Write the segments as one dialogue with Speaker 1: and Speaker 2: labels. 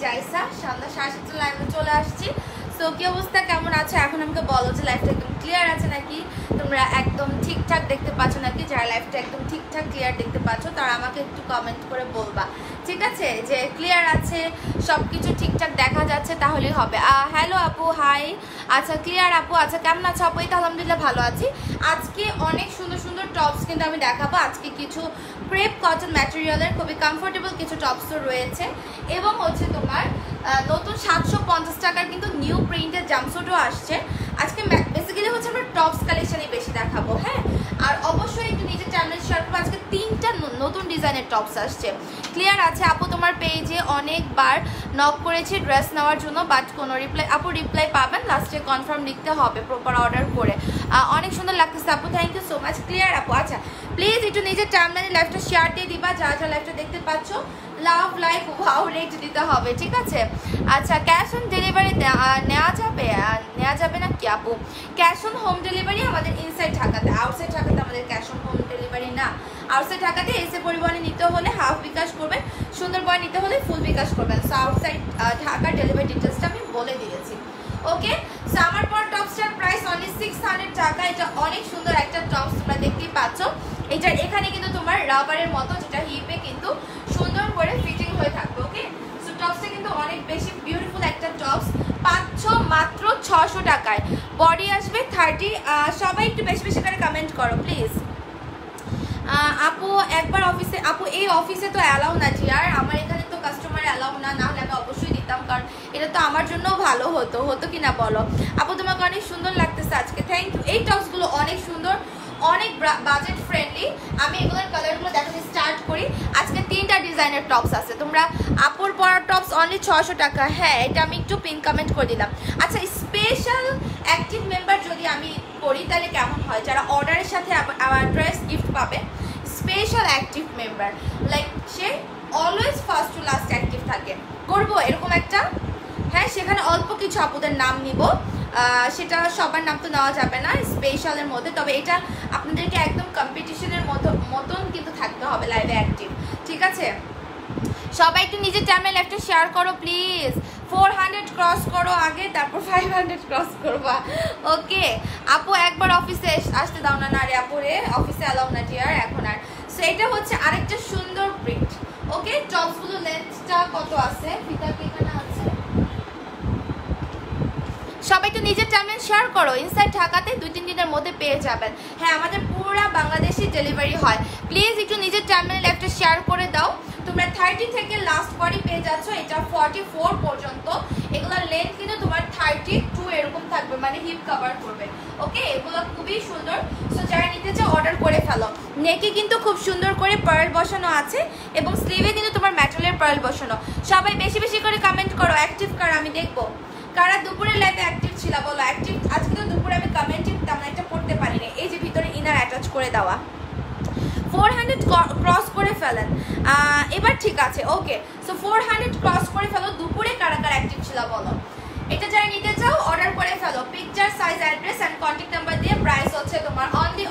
Speaker 1: রাইসা সন্ধ্যা 7:30 লাইভে চলে আসছি। সো কি অবস্থা, কেমন আছো? এখন আমাকে বলো যে লাইভটা একদম ক্লিয়ার আছে নাকি, তোমরা একদম ঠিকঠাক দেখতে পাচ্ছ নাকি? যারা লাইভটা একদম ঠিকঠাক ক্লিয়ার দেখতে পাচ্ছ তারা আমাকে একটু কমেন্ট করে বলবা, ঠিক আছে? যে ক্লিয়ার আছে, সব কিছু ঠিকঠাক দেখা যাচ্ছে, তাহলেই হবে। হ্যালো আপু, হাই। আচ্ছা ক্লিয়ার আপু। আচ্ছা কেমন আছো আপু? এই তো আলহামদুলিল্লাহ ভালো আছি। আজকে অনেক সুন্দর সুন্দর টপস কিন্তু আমি দেখাবো। আজকে কিছু ক্রেপ কটন ম্যাটেরিয়ালের খুবই কমফোর্টেবল কিছু টপসও রয়েছে, এবং হচ্ছে তোমার নতুন 750 টাকার কিন্তু নিউ প্রিন্টের জাম্পস্যুটও আসছে। আজকে বেসিক্যালি হচ্ছে আমরা টপস কালেকশনই বেশি দেখাবো, হ্যাঁ। আর অবশ্যই একটু নিজের চ্যানেল শেয়ার করবো। আজকে 3টা নতুন ডিজাইনের টপস আসছে। ক্লিয়ার আছে আপু? তোমার পেজে অনেকবার নক করেছি ড্রেস নেওয়ার জন্য, বাট কোনো রিপ্লাই, আপু রিপ্লাই পাবেন, লাস্টে কনফার্ম লিখতে হবে প্রপার অর্ডার করে। অনেক সুন্দর লাগতেছে আপু, thank you so much. Clear আপু? আচ্ছা প্লিজ একটু নিজের টাইমলাইনে লাইভটা শেয়ার দিয়ে দিবা, যা যা লাইভটা দেখতে পাচ্ছ। লাভ লাইক ওয়াও রেট দিতে হবে, ঠিক আছে? আচ্ছা ক্যাশ অন ডেলিভারি নেওয়া যাবে না কি আপু? ক্যাশ অন হোম ডেলিভারি আমাদের ইনসাইড ঢাকাতে, আউটসাইড ঢাকাতে আমাদের ক্যাশ অন হোম ডেলিভারি না। আউটসাইড ঢাকাতে এসে পরিবহনে নিতে হলে হাফ বিকাশ করবেন, সুন্দরবন নিতে হলে ফুল বিকাশ করবেন। সো আউটসাইড ঢাকার ডেলিভারি ডিটেলসটা আমি বলে দিয়েছি, ওকে? সো আমার পর টপসটার প্রাইস অনলি 600 টাকা। এটা অনেক সুন্দর একটা টপস, তোমরা দেখতেই পাচ্ছ। এটার এখানে কিন্তু তোমার রাবারের মতো, যেটা হিপে কিন্তু সুন্দর করে ফিটিং হয়ে থাকবে, ওকে? সো টপসটা কিন্তু অনেক বেশি বিউটিফুল একটা টপস। পাচ্ছ মাত্র 600 টাকায়। বডি আসবে 30। সবাই একটু বেশি বেশি করে কমেন্ট করো প্লিজ। আপু একবার অফিসে, আপু এই অফিসে তো অ্যালাউ না জিয়ার, আমার এখানে তো কাস্টমার অ্যালাউ না, না হলে আমি অবশ্যই দিতাম, কারণ এটা তো আমার জন্যও ভালো হতো কি না বলো? আপু তোমাকে অনেক সুন্দর লাগতেছে আজকে, থ্যাংক ইউ। এই টপসগুলো অনেক সুন্দর, অনেক বাজেট ফ্রেন্ডলি। আমি এগুলোর কালারগুলো দেখাতে স্টার্ট করি। আজকে 3টা ডিজাইনের টপস আছে। তোমরা আপুর পরার টপস অনলি 600 টাকা। হ্যাঁ এটা আমি একটু পিন কমেন্ট করে দিলাম। আচ্ছা স্পেশাল অ্যাক্টিভ মেম্বার যদি আমি করি তাহলে কেমন হয়? যারা অর্ডারের সাথে আমার ড্রেস গিফট পাবে, special active member, like say always first to last active থাকে, করবো এরকম একটা। হ্যাঁ সেখানে অল্প কিছু আপুদের নাম নিব, সেটা সবার নাম তো নেওয়া যাবে না স্পেশালের মধ্যে, তবে এটা আপনাদেরকে একদম কম্পিটিশনের মতন কিন্তু থাকতে হবে লাইভে অ্যাক্টিভ, ঠিক আছে? সবাই একটু নিজের চ্যানেল একটা শেয়ার করো প্লিজ। 400 ক্রস করো আগে, তারপর 500 ক্রস করবা, ওকে? আপু একবার অফিসে আসতে দাও না। না রে আপু রে, অফিসে অ্যালাউ না ডিয়ার এখন আর। সো এটা হচ্ছে আরেকটা সুন্দর প্রিন্ট, ওকে? টপসগুলো লেন্থটা কত আছে? ফিতা কি এখানে আছে? সবাই একটু নিজের চ্যানেল শেয়ার করো। ইনসাইড ঢাকাতে 2-3 দিনের মধ্যে পেয়ে যাবেন। হ্যাঁ আমাদের পুরো বাংলাদেশি ডেলিভারি হয়। প্লিজ একটু নিজের চ্যানেল একটা শেয়ার করে দাও। তোমরা 30 থেকে লাস্ট বডি পেয়ে যাচ্ছ, এটা 44 পর্যন্ত। এগুলোর লেন্থ কিন্তু তোমার 32 এরকম থাকবে, মানে হিপ কভার করবে, ওকে? এগুলো খুবই সুন্দর। সো যারা নিতে চাও অর্ডার করে ফেলো। নেকে কিন্তু খুব সুন্দর করে পার্ল বসানো আছে, এবং স্লিভে কিন্তু তোমার ম্যাটেরিয়ালের পার্ল বসানো। সবাই বেশি বেশি করে কমেন্ট করো, অ্যাক্টিভ কার আমি দেখবো। কারা দুপুরে লাইভে অ্যাক্টিভ ছিল বলো অ্যাক্টিভ। আজকে তো দুপুরে আমি কমেন্টে তেমন একটা পড়তে পারিনি। এই যে ভিতরে ইনার অ্যাটাচ করে দেওয়া। 400 ক্রস করে ফেলেন এবার, ঠিক আছে, ওকে? সো 400 ক্রস করে ফেলো। দুপুরে কারা কারা অ্যাক্টিভ ছিল বলো। এটা যারা নিতে চাও অর্ডার করে ফেলো। Picture, size, address and contact number দিয়ে। প্রাইস হচ্ছে তোমার অনলি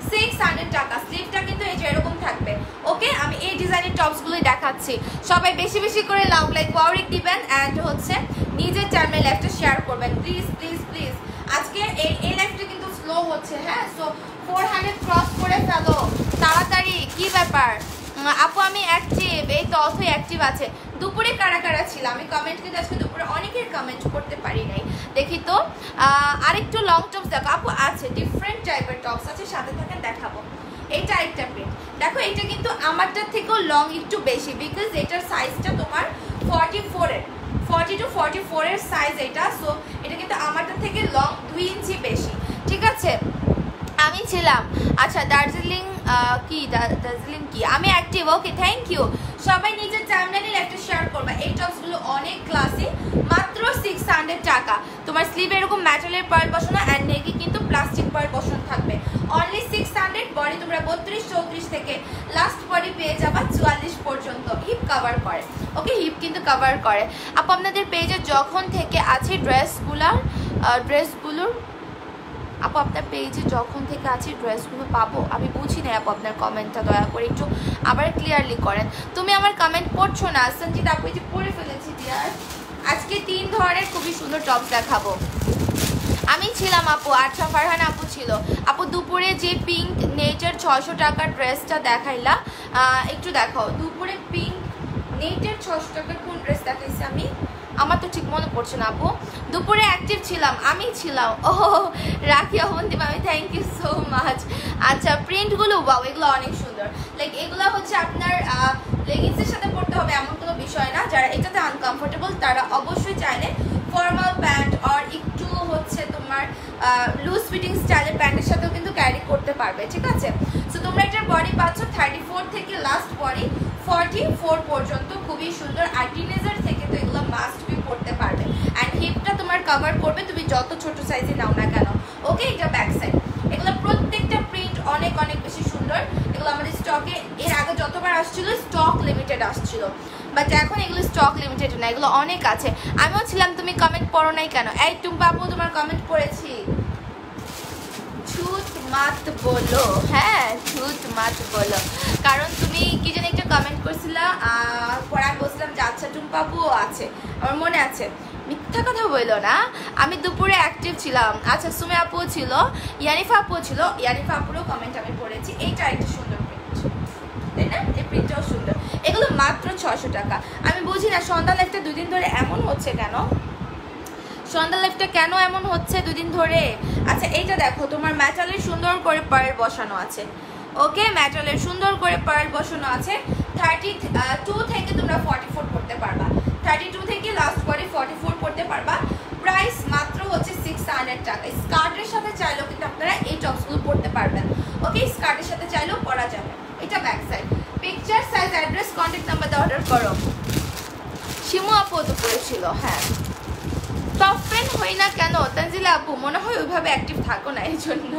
Speaker 1: 600 টাকা। স্লিভটা কিন্তু এই যে এরকম থাকবে, ওকে? আমি এই ডিজাইনের টপসগুলোই দেখাচ্ছি। সবাই বেশি বেশি করে লাভ লাইক ওয়ারিক দিবেন, অ্যান্ড হচ্ছে নিজের চ্যানেল লাইভটা শেয়ার করবেন প্লিজ প্লিজ প্লিজ। আজকে এই লাইভটা কিন্তু স্লো হচ্ছে, হ্যাঁ? সো 400 ক্রস করে ফেলো তাড়াতাড়ি। কি ব্যাপার আপু? আমি অ্যাক্টিভ, এই তো অথই অ্যাক্টিভ আছে। দুপুরে কারা কারা ছিল? আমি কমেন্ট কিন্তু আজকে দুপুরে অনেকের কমেন্ট করতে পারি নাই, দেখি তো। আরেকটু লং টপস দেখো আপু, আছে ডিফারেন্ট টাইপের টপস আছে, সাথে থাকেন দেখাবো। এইটা একটা প্রিন্ট দেখো, এটা কিন্তু আমারটার থেকেও লং একটু বেশি, বিকজ এটার সাইজটা তোমার 40 to 44 এর সাইজ এটা। সো এটা কিন্তু আমারটার থেকে লং 2 ইঞ্চি বেশি, ঠিক আছে? আমি ছিলাম, আচ্ছা দার্জিলিং কি আমি অ্যাক্টিভ, ওকে থ্যাংক ইউ। সবাই নিজের টাইমলাইনে একটা শেয়ার করবা। এই টপসগুলো অনেক ক্লাসি, মাত্র 600 টাকা। তোমার স্লিভে এরকম ম্যাটেরিয়ালের পার্ল বসানো, অ্যান্ড নেকে কিন্তু প্লাস্টিক পার্ল বসানো থাকবে। অনলি 600। বডি তোমরা 32-34 থেকে লাস্ট বডি পেয়ে যাবা 44 পর্যন্ত। হিপ কভার করে, ওকে? হিপ কিন্তু কভার করে। আপু আপনাদের পেজে যখন থেকে আছে ড্রেসগুলোর আপু আপনার পেজে যখন থেকে আছি ড্রেসগুলো পাবো? আমি বুঝি না আপু আপনার কমেন্টটা, দয়া করে একটু আবার ক্লিয়ারলি করেন। তুমি আমার কমেন্ট পড়ছো না সঞ্জিত আপু, এই যে পড়ে ফেলেছি ডিয়ার। আজকে 3 ধরনের খুবই সুন্দর টপ দেখাবো। আমি ছিলাম আপু, আচ্ছা ফারহান আপু ছিল আপু। দুপুরে যে পিঙ্ক নেটের 600 টাকার ড্রেসটা দেখাইলা, একটু দেখাও। দুপুরে পিঙ্ক নেটের 600 টাকার কোন ড্রেস দেখাইছি আমি? আমার তো ঠিক মনে পড়ছে না আপু। দুপুরে অ্যাক্টিভ ছিলাম, আমি ছিলাম। ও রাখি অবন্তিম, আমি থ্যাংক ইউ সো মাচ। আচ্ছা প্রিন্টগুলো ওয়াও, এগুলো অনেক সুন্দর। লাইক এগুলো হচ্ছে আপনার লেগিংসের সাথে পড়তে হবে এমন কোনো বিষয় না। যারা এটাতে আনকমফোর্টেবল তারা অবশ্যই চাইলে ফর্মাল প্যান্ট আর একটু হচ্ছে তোমার লুজ ফিটিং স্টাইলের প্যান্টের সাথেও কিন্তু ক্যারি করতে পারবে, ঠিক আছে? সো তোমরা এটার বডি পাচ্ছ 34 থেকে লাস্ট বডি 44 পর্যন্ত, খুবই সুন্দর। আর টিনেজার থেকে তো এগুলো মাস্ট বি পড়তে পারবে। অ্যান্ড হিপটা তোমার কভার করবে তুমি যত ছোট সাইজে নাও না কেন। ওকে, এটা ব্যাক সাইড। এগুলো প্রত্যেকটা প্রিন্ট অনেক অনেক বেশি সুন্দর। এগুলো আমাদের স্টকে এর আগে যতবার আসছিল স্টক লিমিটেড আসছিল, বাট এখন এগুলো স্টক লিমিটেড না, এগুলো অনেক আছে। আমিও ছিলাম, তুমি কমেন্ট পড়ো নাই কেন? এই টুম্পা আপু তোমার কমেন্ট পড়েছি। ঝুট মাত বলো, হ্যাঁ ঝুট মাত বলো, কারণ তুমি কি জানি একটা কমেন্ট করছিলা, পরে আমি বলছিলাম যে আচ্ছা টুম্পা আপুও আছে, আমার মনে আছে। মিথ্যা কথা বললো না, আমি দুপুরে অ্যাক্টিভ ছিলাম। আচ্ছা সুমে আপুও ছিল, ইয়ানিফা আপুও ছিল, ইয়ানিফা আপুরও কমেন্ট আমি পড়েছি। এইটা একটা সুন্দর প্রিন্ট, তাই না? এই প্রিন্টটাও সুন্দর। এগুলো মাত্র 600 টাকা। আমি বুঝি না সন্ধ্যা লাইফটা 2 দিন ধরে এমন হচ্ছে কেন, সন্ধ্যা লাইফটা কেন এমন হচ্ছে 2 দিন ধরে। আচ্ছা এইটা দেখো, তোমার ম্যাটালের সুন্দর করে পার্ল বসানো আছে। ওকে, ম্যাটালের সুন্দর করে পার্ল বসানো আছে। 32 থেকে তোমরা 44 করতে পারবা, 32 থেকে লাস্ট করে 44 করতে পারবা। প্রাইস মাত্র হচ্ছে 600 টাকা। স্কার্টের সাথে চাইলেও কিন্তু আপনারা এই টপসগুলো পরতে পারবেন। ওকে, স্কার্টের সাথে চাইলেও পরা যাবে। এটা back side. Picture, size, address, contact number দিয়ে অর্ডার করো। শিমু আপু তো পড়েছিল, হ্যাঁ। টপ ফ্যান হই না কেন তানজিলা আপু? মনে হয় ওইভাবে অ্যাক্টিভ থাকো না, এই জন্য।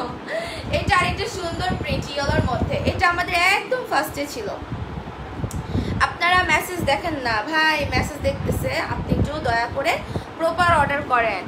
Speaker 1: এটা আরেকটা সুন্দর প্রিন্ট ইয়েলোর মধ্যে, এটা আমাদের একদম ফার্স্টে ছিল। আপনারা মেসেজ দেখেন না ভাই, মেসেজ দেখতেছে, আপনি একটু দয়া করে প্রপার অর্ডার করেন।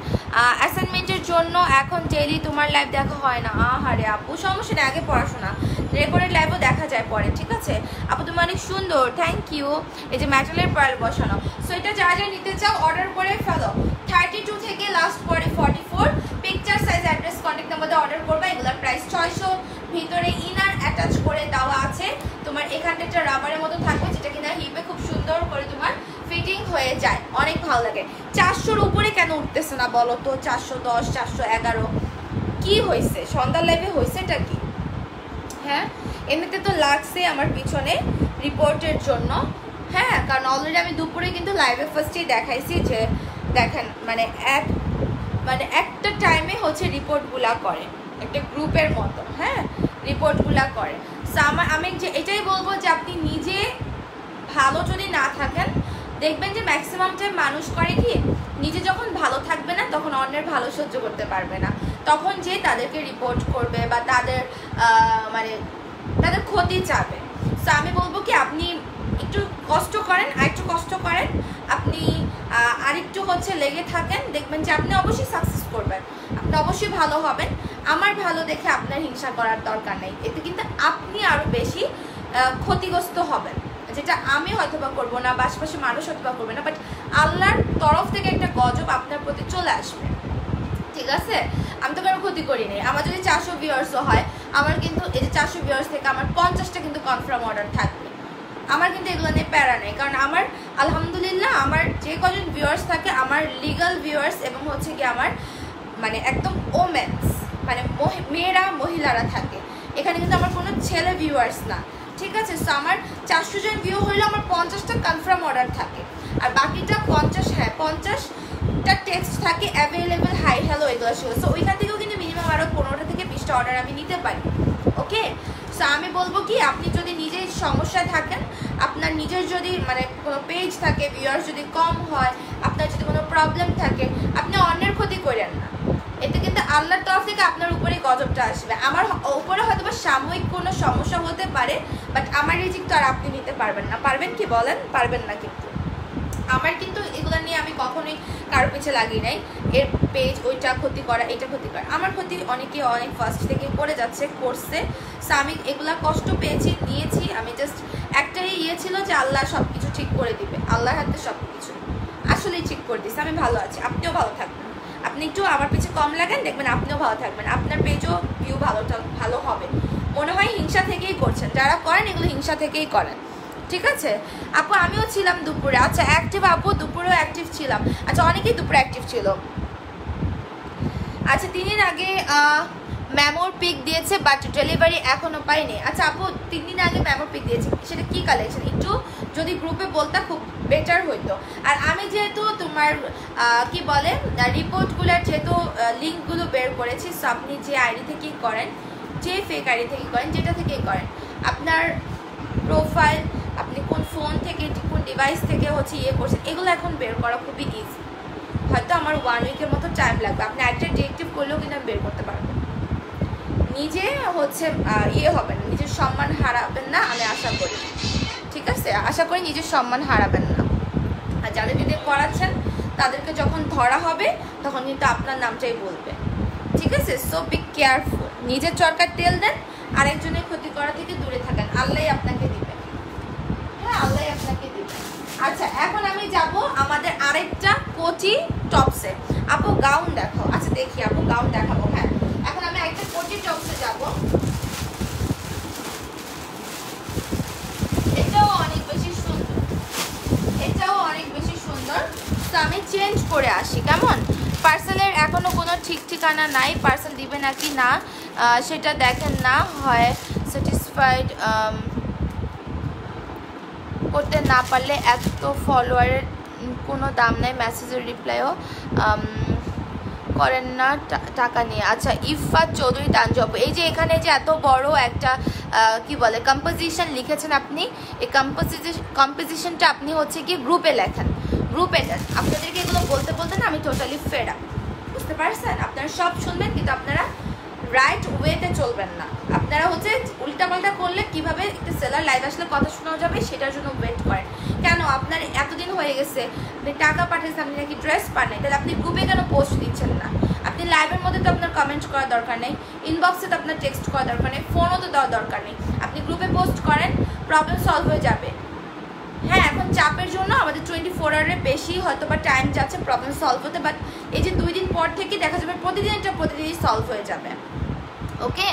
Speaker 1: অ্যাসাইনমেন্টের জন্য এখন ডেইলি তোমার লাইভ দেখা হয় না। আহারে আপু, সমস্যা নেই, আগে পড়াশোনা, রেকর্ডেড লাইভও দেখা যায় পরে, ঠিক আছে? আপু তুমি অনেক সুন্দর, থ্যাংক ইউ। এই যে ম্যাটালের পার্ল বসানো। সো এটা যা যা নিতে চাও অর্ডার করে ফেলো। 32 থেকে লাস্ট পরে 44। Picture, size, address, contact number দিয়ে অর্ডার করবে। এগুলোর প্রাইস 600। ভিতরে ইনার অ্যাটাচ করে দেওয়া আছে। তোমার এখানটা একটা রাবারের মতো থাকবে, যেটা কিনা হিপে খুব সুন্দর করে তোমার ফিটিং হয়ে যায়, অনেক ভালো লাগে। 400-র উপরে কেন উঠতেছে না বলো তো? 410, 411 কি হয়েছে? সন্ধ্যা লাইভে হয়েছে এটা কি? হ্যাঁ, এমনিতে তো লাগছে আমার পিছনে রিপোর্টের জন্য, হ্যাঁ, কারণ অলরেডি আমি দুপুরে কিন্তু লাইভে ফার্স্টেই দেখাইছি যে দেখেন মানে একটা টাইমে হচ্ছে রিপোর্টগুলা করে, একটা গ্রুপের মতো, হ্যাঁ, রিপোর্টগুলা করে। সো আমি যে এটাই বলবো যে আপনি নিজে ভালো যদি না থাকেন, দেখবেন যে ম্যাক্সিমাম টাইম মানুষ করে কি, নিজে যখন ভালো থাকবে না তখন অন্যের ভালো সহ্য করতে পারবে না, তখন যে তাদেরকে রিপোর্ট করবে বা তাদের ক্ষতি চাবে। সো আমি বলবো কি আপনি একটু কষ্ট করেন, আরেকটু কষ্ট করেন, আপনি আরেকটু হচ্ছে লেগে থাকেন, দেখবেন যে আপনি অবশ্যই সাকসেস করবেন, আপনি অবশ্যই ভালো হবেন। আমার ভালো দেখে আপনার হিংসা করার দরকার নেই, এতে কিন্তু আপনি আরও বেশি ক্ষতিগ্রস্ত হবেন, যেটা আমি হয়তো বা করবো না বা আশেপাশে মানুষ হয়তো বা করবে না, বাট আল্লাহর তরফ থেকে একটা গজব আপনার প্রতি চলে আসবে, ঠিক আছে? আমি তো কারো ক্ষতি করি নাই। আমার যদি 400 ভিউয়ার্সও হয়, আমার কিন্তু এই যে 400 ভিউয়ার্স থেকে আমার 50টা কিন্তু কনফার্ম অর্ডার থাকবে। আমার কিন্তু এগুলো নিয়ে প্যারা নেই, কারণ আমার আলহামদুলিল্লাহ আমার যে কজন ভিউয়ার্স থাকে আমার লিগাল ভিউয়ার্স এবং হচ্ছে কি আমার মানে একদম ওমেন্স, মানে মেয়েরা মহিলারা থাকে। এখানে কিন্তু আমার কোনো ছেলে ভিউয়ার্স না, ঠিক আছে? সো আমার 400 জন ভিউ হইলে আমার 50টা কনফার্ম অর্ডার থাকে, আর বাকিটা 50টা টেক্সট থাকে অ্যাভেলেবেল, হাই হ্যালো, এগুলো ছিল। সো ওইখান থেকেও কিন্তু মিনিমাম আরও 15টা থেকে 20টা অর্ডার আমি নিতে পারি। ওকে, সো আমি বলবো কি আপনি যদি নিজের সমস্যায় থাকেন, আপনার নিজের যদি মানে কোনো পেজ থাকে, ভিউয়ার্স যদি কম হয়, আপনার যদি কোনো প্রবলেম থাকে, আপনি অন্যের ক্ষতি করেন না, এতে কিন্তু আল্লাহর তরফ থেকে আপনার উপরেই গজবটা আসবে। আমার উপরে হয়তো বা সাময়িক কোনো সমস্যা হতে পারে, বাট আমার রিজিক তো আর আপনি নিতে পারবেন না। পারবেন কি বলেন? পারবেন না। কিন্তু আমার কিন্তু এগুলো নিয়ে আমি কখনোই কারো পিছে লাগিয়ে নাই এর পেজ ওইটা ক্ষতি করা এটা ক্ষতি করা। আমার ক্ষতি অনেকে অনেক ফার্স্ট থেকে করে যাচ্ছে করছে, সো আমি এগুলা কষ্ট পেয়েছি নিয়েছি। আমি জাস্ট একটাই ছিল যে আল্লাহ সব কিছু ঠিক করে দিবে, আল্লাহর হাতে সব কিছু আসলেই ঠিক করে দিচ্ছে। আমি ভালো আছি, আপনিও ভালো থাকবেন। আপনি একটু আমার পিছে কম লাগেন, দেখবেন আপনিও ভালো থাকবেন, আপনার পেজও ভিউ ভালো হবে। মনে হয় হিংসা থেকেই করছেন, যারা করেন এগুলো হিংসা থেকেই করেন, ঠিক আছে আপু? আমিও ছিলাম দুপুরে, আচ্ছা অ্যাক্টিভ আপু, দুপুরেও অ্যাক্টিভ ছিলাম। আচ্ছা অনেকেই দুপুরে অ্যাক্টিভ ছিল। আচ্ছা 3 দিন আগে মেমোর পিক দিয়েছে বাট ডেলিভারি এখনো পাইনি। আচ্ছা আপু 3 দিন আগে মেমোর পিক দিয়েছে, সেটা কি কালেকশন একটু যদি গ্রুপে বলতে খুব বেটার হইতো। আর আমি যেহেতু তোমার কি বলে রিপোর্টগুলোর যেহেতু লিঙ্কগুলো বের করেছি, সো আপনি যে আইডি থেকেই করেন, যে ফেক আইডি থেকে করেন, যেটা থেকেই করেন, আপনার প্রোফাইল আপনি কোন ফোন থেকে কোন ডিভাইস থেকে হচ্ছে ইয়ে করছেন, এগুলো এখন বের করা খুবই ইজি। হয়তো আমার 1 উইকের মতো টাইম লাগবে, আপনি একটা ডিটেক্টিভ করলেও কিন্তু আমি বের করতে পারবো। নিজে হচ্ছে ইয়ে হবেন, নিজের সম্মান হারাবেন না, আমি আশা করি, ঠিক আছে? আশা করি নিজের সম্মান হারাবেন না। আর যাদের যদি করাচ্ছেন তাদেরকে যখন ধরা হবে তখন কিন্তু আপনার নামটাই বলবে, ঠিক আছে? সো বি কেয়ারফুল, নিজের চরকার তেল দেন, আরেকজনের ক্ষতি করা থেকে দূরে থাকেন, আল্লাহই আপনাকে দিবে, হ্যাঁ আল্লাহই আপনাকে দিবে। আচ্ছা এখন আমি যাব আমাদের আরেকটা কোটি টপসে। আপু গাউন দেখো, আচ্ছা দেখি আপু গাউন দেখাবো। হ্যাঁ এখন আমি একটা কোটি টপসে যাব, এটাও অনেক বেশি সুন্দর, এটাও অনেক বেশি সুন্দর। তো আমি চেঞ্জ করে আসি কেমন? পার্সেলের এখনো কোনো ঠিক ঠিকানা নাই, পার্সেল দিবে নাকি না সেটা দেখেন না, হয় স্যাটিসফাইড করতে না পারলে এত ফলোয়ারের কোনো দাম নাই, মেসেজের রিপ্লাইও করেন না টাকা নিয়ে। আচ্ছা ইফাত চৌধুরী তানজব, এই যে এখানে যে এত বড় একটা কি বলে কম্পোজিশন লিখেছেন আপনি, এই কম্পোজিশনটা আপনি হচ্ছে কি গ্রুপে লেখেন, গ্রুপে দেন। আপনাদেরকে এগুলো বলতে বলতে না আমি টোটালি ফেড আপ, বুঝতে পারছেন? আপনারা সব শুনবেন কিন্তু আপনারা রাইট ওয়েতে চলবেন না। আপনারা হচ্ছে উল্টাপাল্টা করলে কিভাবে একটা সেলার লাইভ আসলে কথা শোনা যাবে সেটার জন্য ওয়েট করেন। কেন আপনার এতদিন হয়ে গেছে, আপনি টাকা পাঠিয়েছেন, আপনি নাকি ড্রেস পান নাই, তাহলে আপনি গ্রুপে কেন পোস্ট দিচ্ছেন না? আপনি লাইভের মধ্যে তো আপনার কমেন্ট করার দরকার নেই, ইনবক্সে তো আপনার টেক্সট করার দরকার নেই, ফোনও তো দেওয়ার দরকার নেই, আপনি গ্রুপে পোস্ট করেন, প্রবলেম সলভ হয়ে যাবে। হ্যাঁ এখন চাপের জন্য আমাদের 24 আওয়ারের বেশি হয়তো বা টাইম যাচ্ছে প্রবলেম সলভ হতে, বাট এই যে 2 দিন পর থেকে দেখা যাবে প্রতিদিন এটা প্রতিদিনই সলভ হয়ে যাবে। ওকে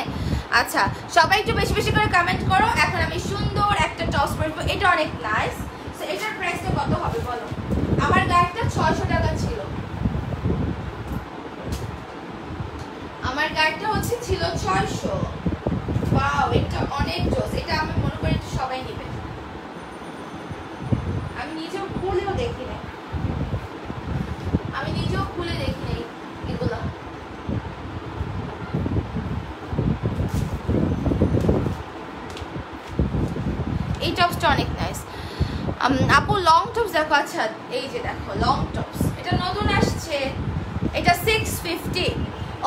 Speaker 1: আচ্ছা সবাই একটু বেশি বেশি করে কমেন্ট করো। এখন আমি সুন্দর একটা টপস পরবো, এটা অনেক নাইস। সো এটার প্রাইসটা কত হবে বলো? আমার গায়েরটা 600 টাকা ছিল, আমার গায়েরটা হচ্ছে ছিল 600। ওয়াও এটা অনেক জোস, এটা আমি মনে করি সবাই নেবে। আমি নিজেও খুলেও দেখি নাই, আমি নিজেও খুলে দেখি নাই এগুলো। এই টপসটা অনেক নাইস আপু। লং টপস দেখো, আচ্ছা এই যে দেখো লং টপস, এটা নতুন আসছে, এটা 650,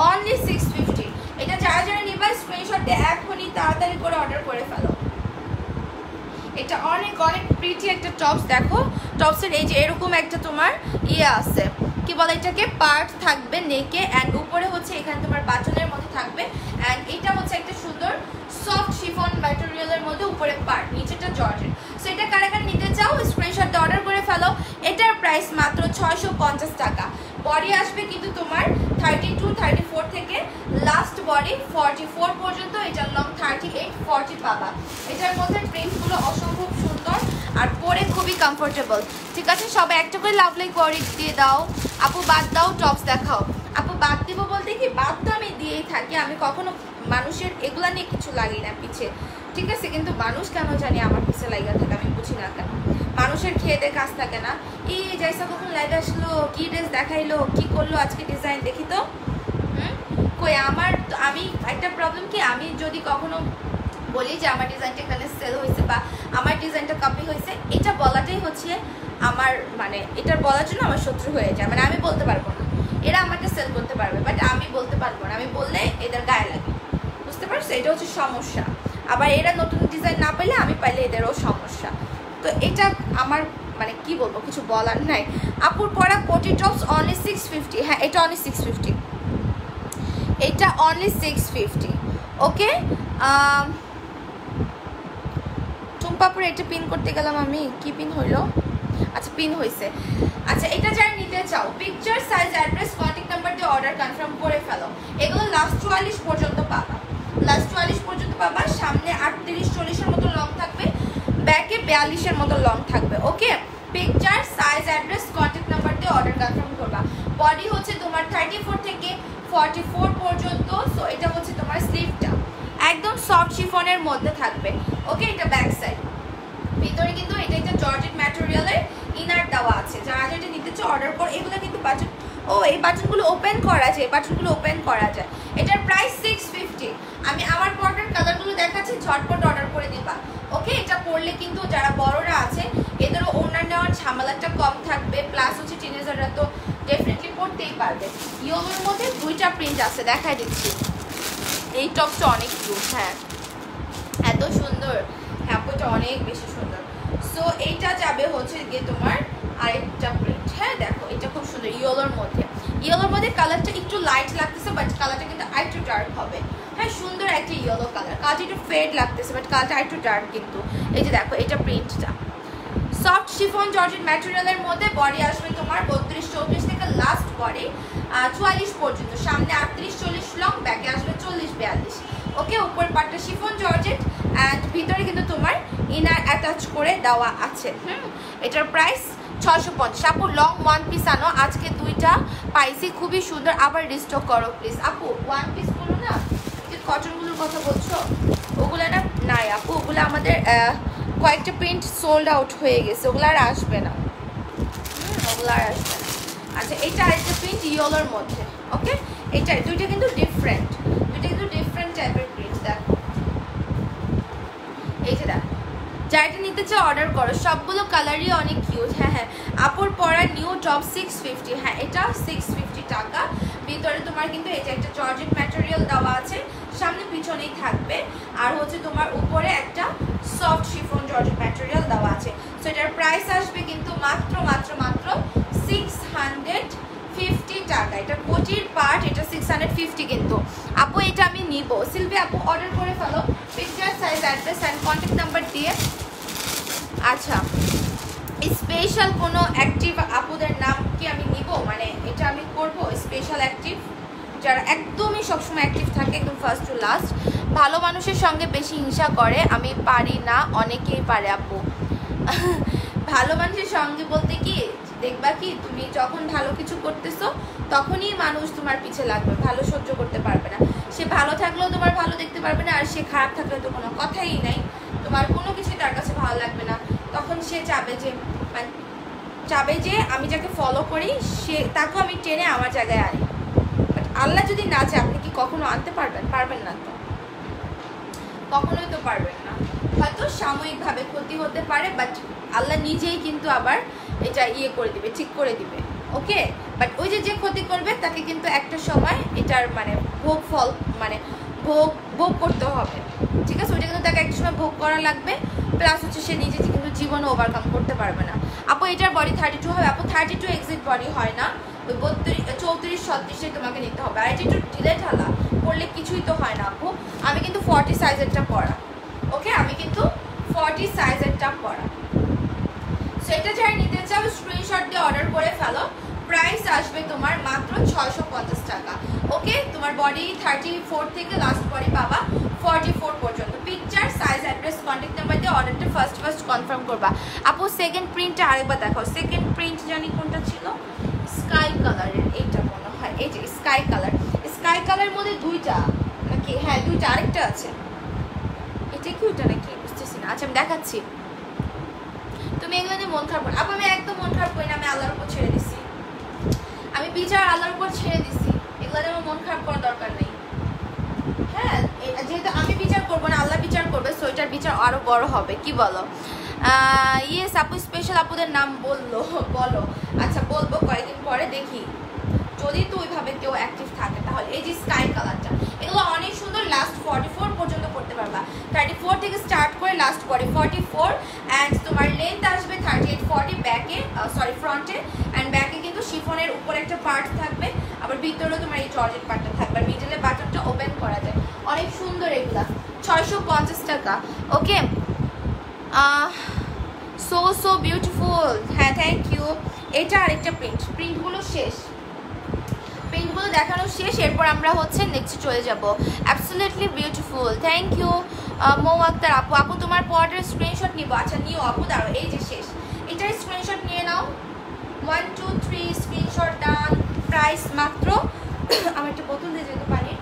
Speaker 1: অনলি 650। এটা যারা যারা নিবা স্ক্রিনশট দিয়ে এখনই তাড়াতাড়ি করে অর্ডার করে ফেলো। এটা অনেক অনেক প্রিটি একটা টপস। দেখো টপসের এই যে এরকম একটা তোমার ইয়ে আছে, কি বলে এটাকে, পার্ট থাকবে নেকে, অ্যান্ড উপরে হচ্ছে এখানে তোমার বাটনের মধ্যে থাকবে, অ্যান্ড এটা হচ্ছে একটা সুন্দর সফট শিফন ম্যাটেরিয়ালের মধ্যে উপরে পার্ট, নিচেটা জর্জেট। সো এটা কারা কারা নিতে চাও স্ক্রিনশট দিয়ে অর্ডার করে ফেলো। এটার প্রাইস মাত্র 650 টাকা। বডি আসবে কিন্তু তোমার 32, 34 থেকে লাস্ট বডি 44 পর্যন্ত, এটার লং 38, 40 পাবা। এটার মধ্যে প্রিন্টগুলো অসম্ভব সুন্দর আর পরে খুবই কমফোর্টেবল। ঠিক আছে সবাই একটা করে লাভ লাইক করে দিয়ে দাও। আপু বাদ দাও টপস দেখাও। আপু বাদ দিব বলতে কি, বাদ তো আমি দিয়েই থাকি, আমি কখনো মানুষের এগুলা নিয়ে কিছু লাগি না পিছে, ঠিক আছে? কিন্তু মানুষ কেন জানি আমার পিছে লাগা থাকে, আমি বুঝি না কেন। মানুষের খেয়ে কাজ থাকে না, এই জায়সা কখন লাইভ আসলো, কি ড্রেস দেখাইলো, কি করলো আজকে ডিজাইন দেখি তো। কই আমার, আমি একটা প্রবলেম কি, আমি যদি কখনো বলি যে আমার ডিজাইনটা এখানে সেল হয়েছে বা আমার ডিজাইনটা কপি হয়েছে, এটা বলাটাই হচ্ছে আমার মানে এটার বলার জন্য আমার শত্রু হয়ে যায়, মানে আমি বলতে পারবো না। এরা আমাকে সেল করতে পারবে বাট আমি বলতে পারবো না, আমি বললে এদের গায়ে লাগে, বুঝতে পারছো? এটা হচ্ছে সমস্যা। আবার এরা নতুন ডিজাইন না পাইলে আমি পাইলে এদেরও সমস্যা। তো এটা আমার মানে কি বলবো, কিছু বলার নাই। আপুর পরা কোটি টপস অনলি 650। হ্যাঁ, এটা অনলি 650, এটা অনলি 650। ওকে, টুম্পাপুর এটা পিন করতে গেলাম আমি, কি পিন হইলো? আচ্ছা, পিন হয়েছে। আচ্ছা, এটা যারা নিতে চাও picture, size, address, contact number দিয়ে অর্ডার কনফার্ম করে ফেলো। এগুলো লাস্ট 44 পর্যন্ত পাবা, লাস্ট 44 পর্যন্ত পাবা। সামনে 38-40-এর মতো লং থাকবে, ব্যাকে 42-এর মতো লং থাকবে। Okay, picture, size, address, contact number দিয়ে অর্ডার কনফার্ম করবা। বডি হচ্ছে তোমার 34 থেকে 44 পর্যন্ত। সো এটা হচ্ছে তোমার স্লিভটা একদম সফট শিফনের মধ্যে থাকবে। ওকে, এটা ব্যাক সাইড। ভিতরে কিন্তু এটা একটা জর্জেট ম্যাটেরিয়ালের ইনার দেওয়া আছে। যারা যেটা নিতে চাও অর্ডার কর। এগুলো কিন্তু বাটন, ও এই বাটনগুলো ওপেন করা যায়, বাটনগুলো ওপেন করা যায়। এটার প্রাইস 650। আমি আমার পরার কালারগুলো দেখাচ্ছি, ঝটপট অর্ডার করে দিবা। ওকে, এটা পরলে কিন্তু যারা বড়রা আছে এদেরও ওনার নেওয়ার ঝামেলাটা কম থাকবে, প্লাস হচ্ছে টিনেজাররা তো ডেফিনেটলি পরতেই পারবে। ইয়োলোর মধ্যে 2টা প্রিন্ট আছে, দেখাই দিচ্ছি। এই টপটা অনেক কিউট, হ্যাঁ এত সুন্দর, হ্যাঁ এটা অনেক বেশি সুন্দর। সো এইটা যাবে হচ্ছে গিয়ে তোমার আরেকটা প্রিন্ট। হ্যাঁ দেখো, এটা খুব সুন্দর ইয়েলোর মধ্যে। ইয়েলোর মধ্যে কালারটা একটু লাইট লাগতেছে, বাট কালারটা কিন্তু আরেকটু ডার্ক হবে। হ্যাঁ, সুন্দর একটা ইয়েলো কালার, কালারটা একটু ফেড লাগতেছে, বাট কালারটা আরেকটু ডার্ক কিন্তু। এই যে দেখো, এটা প্রিন্টটা সফট শিফন জর্জেট ম্যাটেরিয়ালের মধ্যে। বডি আসবে তোমার 32-34 থেকে লাস্ট বডি 44 পর্যন্ত। সামনে 38-40 লং, ব্যাকে আসবে 40-42। ওকে, উপর পাটটা শিফন জর্জেট অ্যান্ড ভিতরে কিন্তু তোমার ইনার অ্যাটাচ করে দেওয়া আছে। এটার প্রাইস 650। আপু লং ওয়ান পিস আনো, আজকে 2টা পাইছি, খুবই সুন্দর। আবার রিস্টক করো প্লিজ। আপু ওয়ান পিস গুলো না, যে কটনগুলোর কথা বলছো ওগুলো না নাই আপু, ওগুলো আমাদের কয়েকটা প্রিন্ট সোল্ড আউট হয়ে গেছে, ওগুলো আর আসবে না, ওগুলো আর আসবে না। আচ্ছা, এটা আরেকটা প্রিন্ট ইয়েলোর মধ্যে। ওকে, এটা দুইটা কিন্তু ডিফারেন্ট, দুইটা কিন্তু ডিফারেন্ট টাইপের প্রিন্ট। দেখো, এই যে দেখো, যাইটা নিতে চাও অর্ডার করো। সবগুলো কালারই অনেক কিউট। হ্যাঁ হ্যাঁ, আপুর পরা নিউ টপ 650। হ্যাঁ, এটা 650 টাকা। ভিতরে তোমার কিন্তু এই যে একটা জর্জেট ম্যাটেরিয়াল দেওয়া আছে, সামনে পিছনেই থাকবে। আর হচ্ছে তোমার উপরে একটা সফট শিফন জর্জেট ম্যাটেরিয়াল দেওয়া আছে। সো এটার প্রাইস আসবে কিন্তু মাত্র মাত্র মাত্র 650 টাকা। এটা কোটির পার্ট, এটা 650 কিন্তু। আপু এটা আমি নিব। সিলভি আপু অর্ডার করে ফেলো, picture, size, address and contact number দিয়ে। আচ্ছা, স্পেশাল কোনো অ্যাক্টিভ আপুদের নাম কি আমি নিব, মানে এটা আমি করব স্পেশাল অ্যাক্টিভ, যারা একদমই সবসময় অ্যাক্টিভ থাকে, একদম ফার্স্ট টু লাস্ট। ভালো মানুষের সঙ্গে বেশি হিংসা করে, আমি পারি না, অনেকেই পারে আপু। ভালো মানুষের সঙ্গে বলতে কি, দেখবা কি তুমি যখন ভালো কিছু করতেছো তখনই মানুষ তোমার পিছে লাগবে, ভালো সহ্য করতে পারবে না। সে ভালো থাকলেও তোমার ভালো দেখতে পারবে না, আর সে খারাপ থাকলে তো কোনো কথাই নাই, তোমার কোনো কিছুই তার কাছে ভালো লাগবে না। তখন সে চাবে যে, মানে চাবে যে আমি যাকে ফলো করি সে তাকেও আমি টেনে আমার জায়গায় আনি। বাট আল্লাহ যদি না চায়, আপনি কি কখনো আনতে পারবেন? পারবেন না তো, কখনোই তো পারবেন না। হয়তো সাময়িকভাবে ক্ষতি হতে পারে, বাট আল্লাহ নিজেই কিন্তু আবার এটা ইয়ে করে দিবে, ঠিক করে দিবে। ওকে, বাট ওই যে যে ক্ষতি করবে তাকে কিন্তু একটা সময় এটার মানে ফল মানে ভোগ করতে হবে, ঠিক আছে? ওইটা কিন্তু তাকে একটা সময় ভোগ করা লাগবে, প্লাস হচ্ছে সে নিজে কিন্তু জীবনে ওভারকাম করতে পারবে না। আপু এটার বডি 32 হবে। আপু 32 এক্সিট বডি হয় না, ওই 34-36 তোমাকে নিতে হবে। আর এটা একটু ঢিলে ঢালা পড়লে কিছুই তো হয় না আপু। আমি কিন্তু 40 সাইজেরটা পরা। ওকে, আমি কিন্তু 40 সাইজেরটা পরা। সেটা যারা নিতে চাও স্ক্রিনশট দিয়ে অর্ডার করে ফেলো। প্রাইস আসবে তোমার মাত্র 650 টাকা। ওকে, তোমার বডি 34 থেকে লাস্ট বডি পাবা 44 পর্যন্ত। Picture, size, address, contact number দিয়ে অর্ডারটা ফার্স্ট কনফার্ম করবা। আপু সেকেন্ড প্রিন্টটা আরেকবার দেখাও। সেকেন্ড প্রিন্ট জানি কোনটা ছিল, স্কাই কালারের, এইটা মনে হয়। এই যে স্কাই কালার, স্কাই কালারের মধ্যে দুইটা নাকি? হ্যাঁ দুইটা, আরেকটা আছে। এটা কি ওইটা নাকি বুঝতেছি না। আচ্ছা আমি দেখাচ্ছি, তুমি এগুলো নিয়ে মন খারাপ করো। আপু আমি একদম মন খারাপ করি না, আমি আল্লাহর উপর ছেড়ে দিছি, আমি বিচার আল্লাহর উপর ছেড়ে দিছি। এগুলো নিয়ে আমার মন খারাপ করার দরকার নেই। হ্যাঁ, যেহেতু আমি বিচার করবো না, আল্লাহ বিচার করবে, সো এটার বিচার আরো বড় হবে। কি বলো? ইয়েস আপু, স্পেশাল আপুদের নাম বলো। আচ্ছা বলবো কয়েকদিন পরে, দেখি যদি তো ওইভাবে কেউ অ্যাক্টিভ থাকে তাহলে। এই যে স্কাই কালারটা, এগুলো অনেক সুন্দর, লাস্ট 44 পর্যন্ত করতে পারবা। 34 থেকে স্টার্ট করে লাস্ট 44, অ্যান্ড তোমার লেন্থ আসবে 38-40, ফ্রন্টে অ্যান্ড ব্যাকে কিন্তু শিফনের উপর একটা পার্ট থাকবে, আবার ভিতরেও তোমার এই জর্জেট পার্টটা থাকবে, আর মিডলে বাটনটা ওপেন করা যায়। অনেক সুন্দর এগুলা, 650 টাকা। ওকে, সো বিউটিফুল। হ্যাঁ, থ্যাংক ইউ। এটা আরেকটা প্রিন্টগুলো শেষ, প্রিন্টগুলো দেখানো শেষ, এরপর আমরা হচ্ছে নেক্সট চলে যাব। অ্যাবসলিউটলি বিউটিফুল, থ্যাংক ইউ মৌ আক্তার আপু। আপু তোমার প্রোডাক্টের স্ক্রিনশট নিব? আচ্ছা নিও আপু, দাঁড়ো, এই যে শেষ, এটার স্ক্রিনশট নিয়ে নাও। 1 2 3 স্ক্রিনশট ডান। প্রাইস মাত্র আমার একটা বোতল দিয়ে যেতে পারি,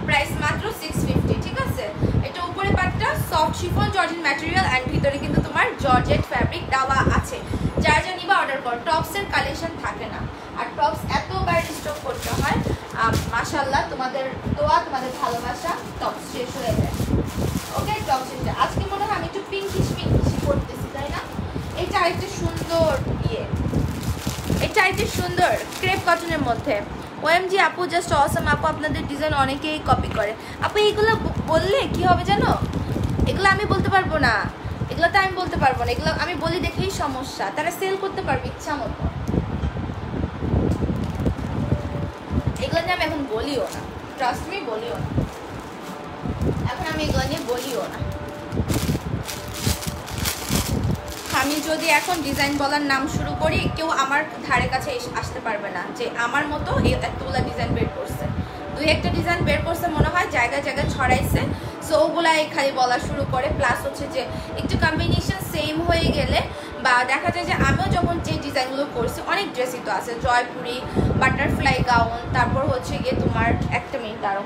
Speaker 1: প্রাইস মাত্র 650, ঠিক আছে? এটা উপরে পাটটা soft chiffon georgette material and ভিতরে কিন্তু তোমার জর্জেট ফ্যাব্রিক দেওয়া আছে। যা যা নিবা অর্ডার কর, টপসের কালেকশন থাকে না, আর টপস এতবার স্টক করতে হয়। মাশাআল্লাহ, তোমাদের দোয়া, তোমাদের ভালোবাসা, টপস শেষ হয়ে যায়। ওকে, টপস শেষ। আজকে মনে হয় আমি একটু পিঙ্কিশ করতেছি, তাই না? এটা আরেকটা সুন্দর এটা আরেকটা সুন্দর ক্রেপ কটনের মধ্যে। ওএমজি আপু, জাস্ট অসম আপু, আপনাদের ডিজাইন অনেকেই কপি করে। আপু এইগুলো বললে কি হবে জানো? এগুলো আমি বলতে পারবো না, এগুলো তো আমি বলতে পারবো না, এগুলো আমি বলি দেখেই সমস্যা। তারা সেল করতে পারবে ইচ্ছা মতো, এগুলো নিয়ে আমি এখন বলিও না, ট্রাস্ট মি, বলিও না এখন, আমি এগুলো নিয়ে বলিও না। আমি যদি এখন ডিজাইন বলার নাম শুরু করি, কেউ আমার ধারে কাছে আসতে পারবে না যে আমার মতো এতগুলো ডিজাইন বের করছে। দুই একটা ডিজাইন বের করছে মনে হয়, জায়গায় জায়গায় ছড়াইছে, সো ওগুলাই খালি বলা শুরু করে। প্লাস হচ্ছে যে একটু কম্বিনেশন সেম হয়ে গেলে, বা দেখা যায় যে আমিও যখন যে ডিজাইনগুলো করছি, অনেক ড্রেসই তো আছে, জয়পুরি, বাটারফ্লাই গাউন, তারপর হচ্ছে গিয়ে তোমার একটা মিনিট আরো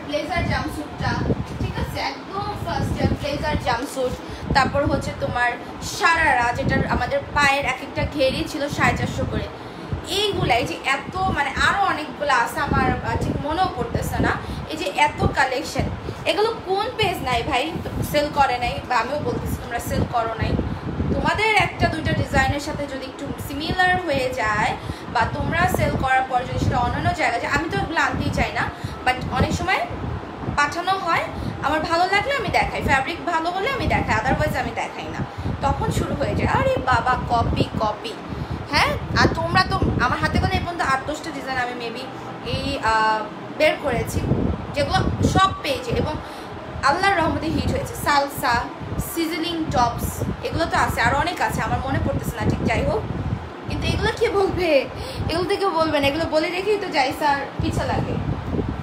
Speaker 1: ব্লেজার জাম্পস্যুটটা, ঠিক আছে, একদম ফার্স্ট ব্লেজার জাম্পস্যুট। তারপর হচ্ছে তোমার সারারা, যেটার আমাদের পায়ের এক একটা ঘেরি ছিল 450 করে। এইগুলাই যে এত, মানে আরও অনেকগুলো আছে, আমার ঠিক মনেও পড়তেছে না। এই যে এত কালেকশন, এগুলো কোন পেজ নাই ভাই সেল করে নাই, বা আমিও বলতেছি তোমরা সেল করো নাই। তোমাদের একটা দুইটা ডিজাইনের সাথে যদি একটু সিমিলার হয়ে যায়, বা তোমরা সেল করার পর যদি সেটা অন্যান্য জায়গায় যায়, আমি তো এগুলো আনতেই চাই না, বাট অনেক সময় পাঠানো হয়, আমার ভালো লাগলে আমি দেখাই, ফ্যাব্রিক ভালো হলে আমি দেখাই, আদারওয়াইজ আমি দেখাই না। তখন শুরু হয়ে যায় আরে বাবা কপি। হ্যাঁ, আর তোমরা তো আমার হাতে কোনো এই পর্যন্ত 8-10টা ডিজাইন আমি মেবি এই বের করেছি, যেগুলো সব পেজে এবং আল্লাহর রহমতে হিট হয়েছে। সালসা, সিজলিং টপস, এগুলো তো আছে, আর অনেক আছে, আমার মনে পড়তেছে না ঠিক। যাই হোক, কিন্তু এগুলো কে বলবে? এগুলো থেকে বলবেন, এগুলো বলে রেখেই তো যাই স্যার পিছা লাগে,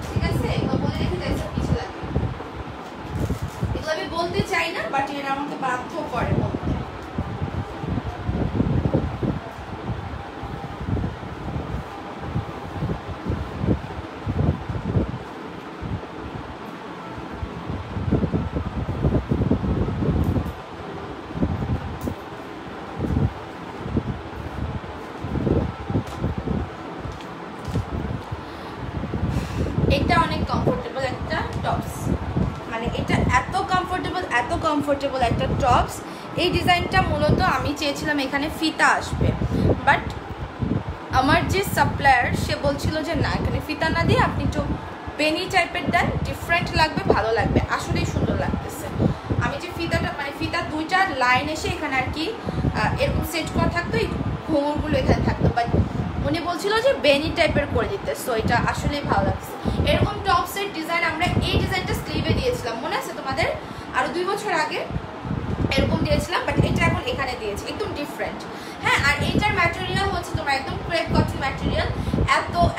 Speaker 1: ঠিক আছে? এগুলো বলে রেখে যাই স্যার পিছা লাগে, এগুলো আমি বলতে চাই না, বাট এরা আমাকে বাধ্য করে বলতে। এটা অনেক কমফোর্টেবল একটা টপস, মানে এটা এত কমফোর্টেবল একটা টপস। এই ডিজাইনটা মূলত আমি চেয়েছিলাম এখানে ফিতা আসবে, বাট আমার যে সাপ্লায়ার সে বলছিল যে না, এখানে ফিতা না দিয়ে আপনি একটু বেনি টাইপের দেন, ডিফারেন্ট লাগবে, ভালো লাগবে, আসলেই সুন্দর লাগতেছে। আমি যে ফিতাটা, মানে ফিতা দুইটা লাইন এসে এখানে আর কি এরকম সেট করা থাকতো, এই ঘুঙুরগুলো এখানে থাকতো, বাট উনি বলছিল যে বেনি টাইপের করে দিতে, সো এটা আসলেই ভালো লাগছে। এরকম টপসের ডিজাইন আমরা এই ডিজাইনটা স্লিভে দিয়েছিলাম, মনে আছে তোমাদের? আরও 2 বছর আগে এরকম দিয়েছিলাম, বাট এটা এখন এখানে দিয়েছি, একদম ডিফারেন্ট। হ্যাঁ, আর এইটার ম্যাটেরিয়াল হচ্ছে তোমার একদম ক্রেপ কটন ম্যাটেরিয়াল,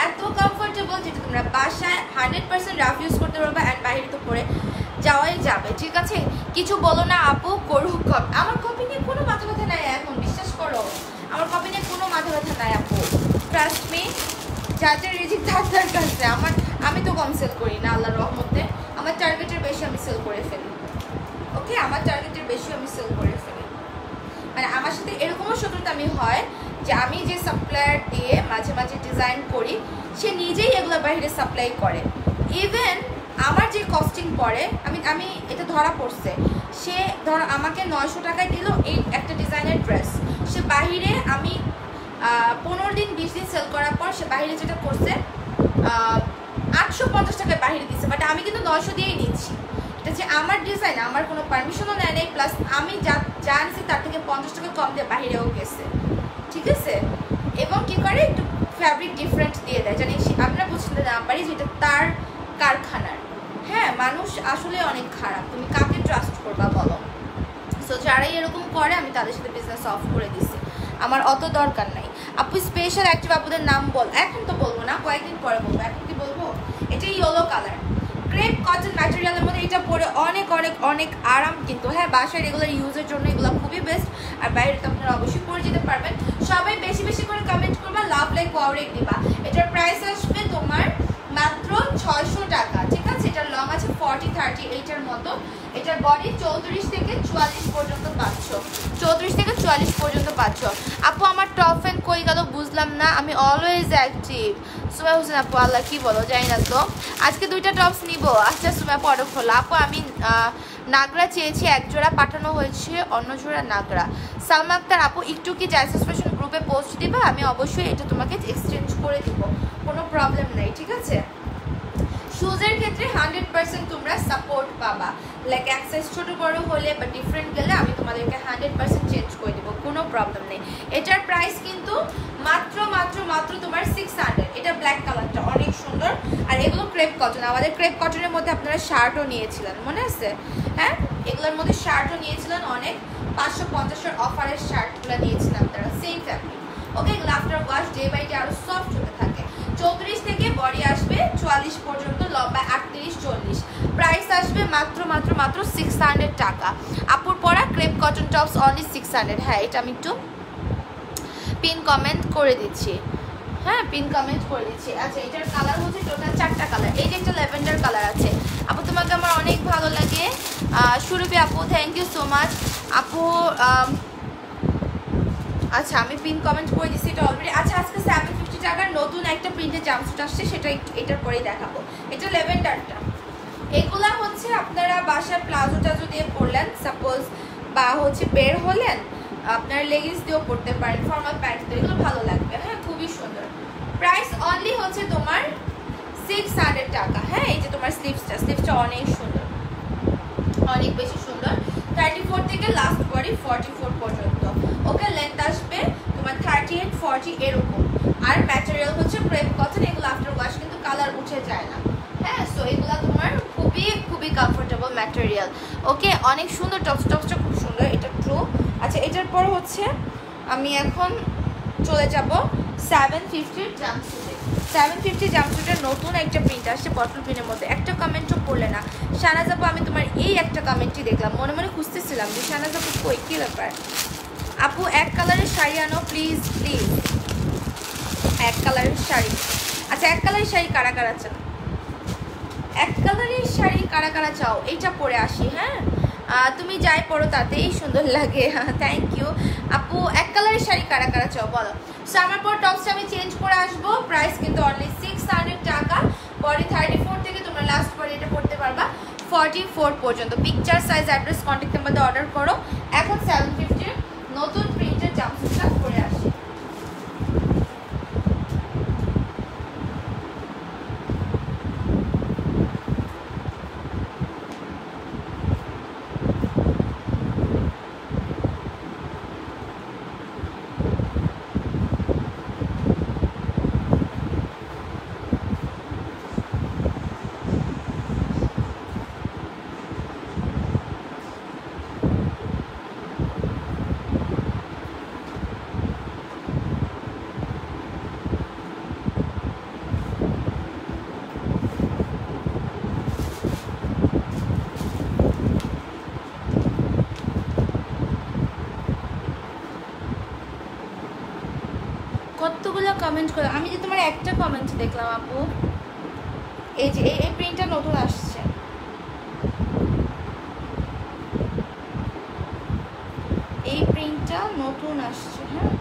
Speaker 1: এত কমফোর্টেবল, যেটা তোমরা বাসায় 100% রাফ ইউজ করতে পারবে, অ্যান্ড বাইরে তো পরে যাওয়াই যাবে, ঠিক আছে? কিছু বলো না আপু, করুক কপি। আমার কপি নিয়ে কোনো মাথা ব্যথা নাই এখন, বিশ্বাস করো, আমার কপি নিয়ে কোনো মাথা ব্যথা নাই আপু, ট্রাস্ট মি। যাদের রিজিক তার কাছে, আমি তো কম সেল করি না আল্লাহর রহমতে, আমার টার্গেটের বেশি আমি সেল করে ফেলি। ওকে, আমার টার্গেটের বেশি আমি সেল করে ফেলি, মানে আমার সাথে এরকমও শত্রুতা আমি হয় যে আমি যে সাপ্লায়ার দিয়ে মাঝে মাঝে ডিজাইন করি, সে নিজেই এগুলো বাইরে সাপ্লাই করে। ইভেন আমার যে কস্টিং পড়ে, আমি এটা ধরা পড়ছে, সে ধর আমাকে 900 টাকায় দিল এই একটা ডিজাইনের ড্রেস, সে বাহিরে আমি 15 দিন 20 দিন সেল করার পর সে বাহিরে যেটা করছে 850 টাকায় বাহিরে দিচ্ছে, বাট আমি কিন্তু 900 দিয়েই নিচ্ছি। এটা যে আমার ডিজাইন আমার কোনো পারমিশনও নেয় নেই, প্লাস আমি যা আনছি তার থেকে 50 টাকা কম দিয়ে বাহিরেও গেছে, ঠিক আছে। এবং কি করে একটু ফ্যাব্রিক ডিফারেন্ট দিয়ে দেয়, জানি আমরা বুঝতে না পারি যেটা তার কারখানার। হ্যাঁ, মানুষ আসলে অনেক খারাপ, তুমি কাকে ট্রাস্ট করবা বলো? সো যারাই এরকম করে আমি তাদের সাথে বিজনেস অফ করে দিছি, আমার অত দরকার নাই। আপু স্পেশাল অ্যাক্টিভ আপুদের নাম বল। এখন তো বলবো না, কয়েকদিন পরে বলবো। এখন কি বলবো? এটা ইয়েলো কালার ক্রেপ কটন ম্যাটেরিয়ালের মধ্যে, এটা পরে অনেক অনেক অনেক আরাম কিন্তু। হ্যাঁ, বাসায় রেগুলার ইউজের জন্য এগুলো খুবই বেস্ট, আর বাইরে তো আপনারা অবশ্যই পরে যেতে পারবেন। সবাই বেশি বেশি করে কমেন্ট করবা, লাভ লাইক ওয়াওরেক দিবা। এটার প্রাইস আসবে তোমার মাত্র 600 টাকা, ঠিক আছে। এটার লং আছে 40 38 মতো। এটার বডি 34 থেকে 44 পর্যন্ত পাচ্ছ, 34 থেকে 44 পর্যন্ত পাচ্ছ। আপু আমার টপ ফ্যান কই গেল বুঝলাম না, আমি অলওয়েজ অ্যাক্টিভ। সুমাইয়া হোসেন আপু, আল্লাহ কি বলো জানি না তো। আজকে 2টা টপস নিব। আচ্ছা সুমাইয়া পরে খোলা। আপু আমি নাগরা চেয়েছি, এক জোড়া পাঠানো হয়েছে, অন্য জোড়া নাগরা। সালমা আক্তার আপু, একটু কি জাইসাস ফ্যাশন গ্রুপে পোস্ট দিবা? আমি অবশ্যই এটা তোমাকে এক্সচেঞ্জ করে দিব, কোনো প্রবলেম নাই, ঠিক আছে। শুজের ক্ষেত্রে 100% তোমরা সাপোর্ট পাবা, লাইক এক সাইজ ছোটো বড়ো হলে বা ডিফারেন্ট গেলে আমি তোমাদেরকে 100% চেঞ্জ করে দেবো, কোনো প্রবলেম নেই। এটার প্রাইস কিন্তু মাত্র মাত্র মাত্র তোমার 600। এটা ব্ল্যাক কালারটা অনেক সুন্দর, আর এগুলো ক্রেপ কটন। আমাদের ক্রেপ কটনের মধ্যে আপনারা শার্টও নিয়েছিলেন, মনে আছে? হ্যাঁ, এগুলোর মধ্যে শার্টও নিয়েছিলেন অনেক, 550-এর অফারের শার্টগুলো নিয়েছিলেন আপনারা, সেম ফ্যাব্রিক। ওকে, এগুলো after wash day by day আরও সফট হতে থাকে। 34 থেকে বডি আসবে 44 পর্যন্ত, লম্বা 38-40। প্রাইস আসবে মাত্র মাত্র মাত্র 600 টাকা। আপুর পরা ক্রেপ কটন টপস অনলি 600। হ্যাঁ, এটা আমি একটু পিন কমেন্ট করে দিচ্ছি। হ্যাঁ, পিন কমেন্ট করে দিচ্ছি। আচ্ছা, এটার কালার হচ্ছে টোটাল 4টা কালার। এই যে একটা ল্যাভেন্ডার কালার আছে আপু, তোমাকে আমার অনেক ভালো লাগে। সুরভি আপু, থ্যাংক ইউ সো মাচ আপু। আচ্ছা, আমি পিন কমেন্ট করে দিচ্ছি এটা অলরেডি। আচ্ছা, আজকে 750 টাকার নতুন একটা প্রিন্টের জাম্পস্যুট আসছে, সেটা এটার পরেই দেখাবো। এটা ল্যাভেন্ডারটা। এগুলা হচ্ছে আপনারা বাসার প্লাজো টাজো দিয়ে পরলেন সাপোজ, বা হচ্ছে বের হলেন, আপনারা লেগিংস দিয়েও পরতে পারেন, ফর্মাল প্যান্ট দিয়ে, এগুলো ভালো লাগবে। হ্যাঁ, খুবই সুন্দর। প্রাইস অনলি হচ্ছে তোমার 600 টাকা। হ্যাঁ, এই যে তোমার স্লিভসটা অনেক সুন্দর, অনেক বেশি সুন্দর। 34 থেকে লাস্ট বডি 44 পর্যন্ত। ওকে, লেন্থ আসবে তোমার 38-40 এরকম। আর ম্যাটেরিয়াল হচ্ছে ক্রেপ কটন, এগুলো আফটার ওয়াশ কিন্তু কালার উঠে যায় না। হ্যাঁ, সো এগুলো তোমার খুবই খুবই কমফোর্টেবল ম্যাটেরিয়াল। ওকে, অনেক সুন্দর, টপসটা খুব সুন্দর, এটা ট্রু। আচ্ছা, এটার পর হচ্ছে আমি এখন চলে যাব 750 জাম্পস্যুটে। 750 জাম্পস্যুটের নতুন একটা প্রিন্ট আসছে বটল প্রিন্টের মধ্যে। একটা কমেন্টও পড়লে না শাহনাজ আপু, আমি তোমার এই একটা কমেন্টই দেখলাম, মনে মনে খুঁজতেছিলাম যে শাহনাজ আপু কই, কী ব্যাপার? আপু এক কালারের শাড়ি আনো প্লিজ প্লিজ, এক কালারের শাড়ি। আচ্ছা, এক কালারের শাড়ি কারা কারা চাও? এক কালারের শাড়ি কারা কারা চাও? এইটা পরে আসি। হ্যাঁ, তুমি যাই পরো তাতেই সুন্দর লাগে। থ্যাংক ইউ আপু। এক কালারের শাড়ি কারা কারা চাও বলো। সো আমার পর টপসটা আমি চেঞ্জ করে আসবো। প্রাইস কিন্তু অনলি 600 টাকা। বডি 34 থেকে তোমরা লাস্ট বডি এটা পড়তে পারবা 44 পর্যন্ত। Picture, size, address, contact number order করো। এখন 750 নতুন প্রিন্টের জাম্পস্যুটটা পরে আসি। কতগুলো কমেন্ট করে, আমি যে তোমার একটা কমেন্ট দেখলাম আপু। এই যে এই প্রিন্টটা নতুন আসছে, এই প্রিন্টটা নতুন আসছে। হ্যাঁ,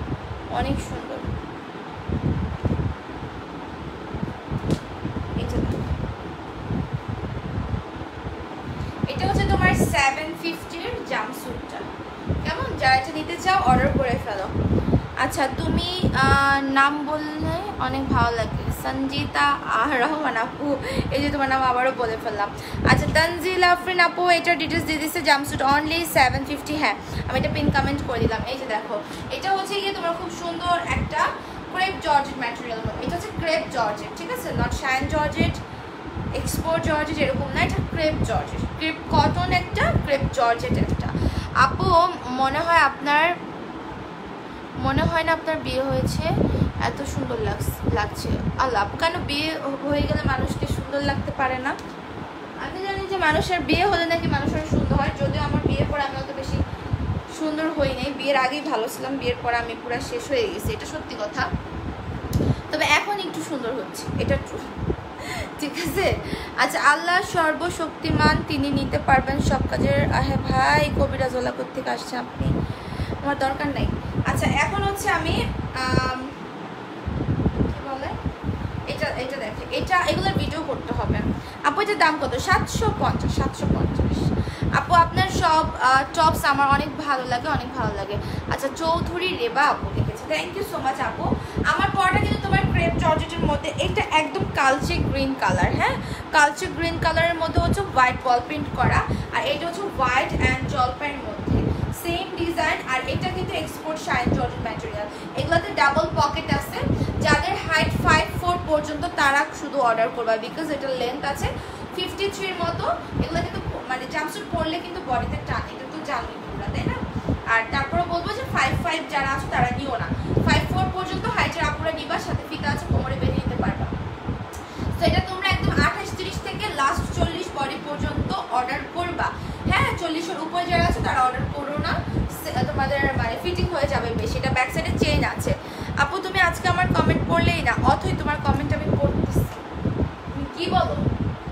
Speaker 1: অনেক সুন্দর। এটা হচ্ছে তোমার 750-র জাম্পস্যুটটা। কেমন? যারা এটা নিতে চাও অর্ডার করে ফেলো। আচ্ছা, তুমি নাম বললে অনেক ভালো লাগে। সঞ্জিতা রহমান আপু, এই যে তোমার নাম আবারও বলে ফেললাম। আচ্ছা তানজিল আফরিন আপু এটার ডিটেলস দিয়ে দিচ্ছে, জাম্পস্যুট অনলি 750। হ্যাঁ আমি এটা পিন কমেন্ট করে দিলাম। এই যে দেখো এটা হচ্ছে গিয়ে তোমার খুব সুন্দর একটা ক্রেপ জর্জেট ম্যাটেরিয়াল, এটা হচ্ছে ক্রেপ জর্জেট, ঠিক আছে, not shine georgette, export georgette এরকম না, এটা ক্রেপ জর্জেট, ক্রেপ কটন একটা, ক্রেপ জর্জেট একটা। আপু মনে হয় না আপনার বিয়ে হয়েছে, এত সুন্দর লাগছে। আল্লাহ, আপু কেন বিয়ে হয়ে গেলে মানুষকে সুন্দর লাগতে পারে না? আমি জানি যে মানুষের বিয়ে হলে নাকি মানুষের সুন্দর হয়, যদিও আমার বিয়ের পর আমি অত বেশি সুন্দর হই নাই, বিয়ের আগেই ভালো ছিলাম, বিয়ের পর আমি পুরো শেষ হয়ে গেছি, এটা সত্যি কথা। তবে এখন একটু সুন্দর হচ্ছে, এটা ট্রু, ঠিক আছে। আচ্ছা আল্লাহ সর্বশক্তিমান, তিনি নিতে পারবেন সব কাজের। আহে ভাই কবিরাজওয়ালা কোত্থেকে আসছে আপনি, আমার দরকার নাই। আচ্ছা এখন হচ্ছে আমি কি বলে এটা দেখে, এগুলোর ভিডিও করতে হবে। আপু এটার দাম কত? 750। আপু আপনার সব টপস আমার অনেক ভালো লাগে। আচ্ছা চৌধুরী রেবা আপু লিখেছে, থ্যাংক ইউ সো মাচ আপু। আমার পরটা কিন্তু তোমার ক্রেপ জর্জেটের মধ্যে, এটা একদম কালচে গ্রিন কালার, হ্যাঁ কালচে গ্রিন কালারের মধ্যে হচ্ছে হোয়াইট বল প্রিন্ট করা, আর এটা হচ্ছে হোয়াইট অ্যান্ড জলপাইয়ের মধ্যে সেম ডিজাইন, আর এটা কিন্তু এক্সপোর্ট শাইন জর্জেট ম্যাটেরিয়াল। এগুলোতে ডাবল পকেট আছে, যাদের হাইট 5'4" পর্যন্ত তারা শুধু অর্ডার করবা, বিকজ এটার লেন্থ আছে 53 মতো। এগুলো কিন্তু মানে জাম্পস্যুট পরলে কিন্তু বডিতে টানে, এটা তো জানি তোমরা, তাই না? আর তারপরে বলবো যে 5'5" যারা আছে তারা নিও না, 5'4" পর্যন্ত হাইটের আপুরা নিবা, সাথে ফিতা আছে, কোমরে বেঁধে নিতে পারবা। তো এটা তোমরা একদম 28-30 থেকে লাস্ট 40 বডি পর্যন্ত অর্ডার করবা। হ্যাঁ 40-এর উপরে যারা আছে তারা অর্ডার করো না, তোমাদের মানে ফিটিং হয়ে যাবে বেশি। এটা ব্যাক সাইডে চেইন আছে। আপু তুমি আজকে আমার কমেন্ট পড়লেই না, অথই তোমার কমেন্ট আমি পড়তেছি, তুমি কি বলো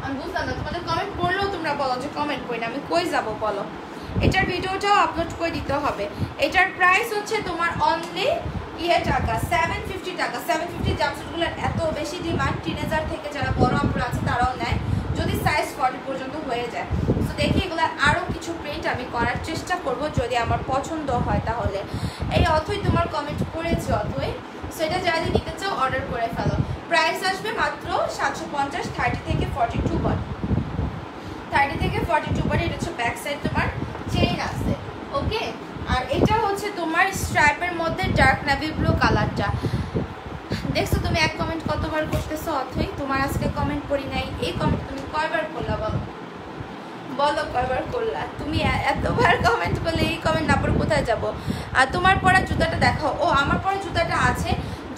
Speaker 1: আমি বুঝলাম না। তোমাদের কমেন্ট পড়লেও তোমরা বলো যে কমেন্ট করি না, আমি কই যাব বলো? এটার ভিডিওটাও আপলোড করে দিতে হবে। এটার প্রাইস হচ্ছে তোমার অনলি টাকা 750 টাকা। 750 জাম্পস্যুটগুলোর এত বেশি ডিমান্ড, টিনেজার থেকে যারা বড় আপুরা আছে তারাও নেয়, যদি সাইজ 40 পর্যন্ত হয়ে যায়। তো দেখি এগুলো আরও কিছু প্রিন্ট আমি করার চেষ্টা করব, যদি আমার পছন্দ হয় তাহলে। এই অথই তোমার কমেন্ট করেছে, অথই সেটা যারা নিতে চাও অর্ডার করে ফেলো। প্রাইস আসবে মাত্র 750, 30 থেকে 42 বডি, 30 থেকে 42 বডি। এটা হচ্ছে ব্যাক সাইড, তোমার চেইন আছে, ওকে। আর এটা হচ্ছে তোমার স্ট্রাইপের মধ্যে ডার্ক নেভি ব্লু কালারটা। দেখছো তুমি এক কমেন্ট কতবার করতেছো অথই? তোমার আজকে কমেন্ট করি নাই, এই কমেন্ট তুমি কয়বার করলা বলো কয়বার করলা? তুমি এতবার কমেন্ট করলে এই কমেন্ট না পড়ে কোথায় যাবো? আর তোমার পরা জুতাটা দেখাও। ও আমার পরা জুতাটা আছে,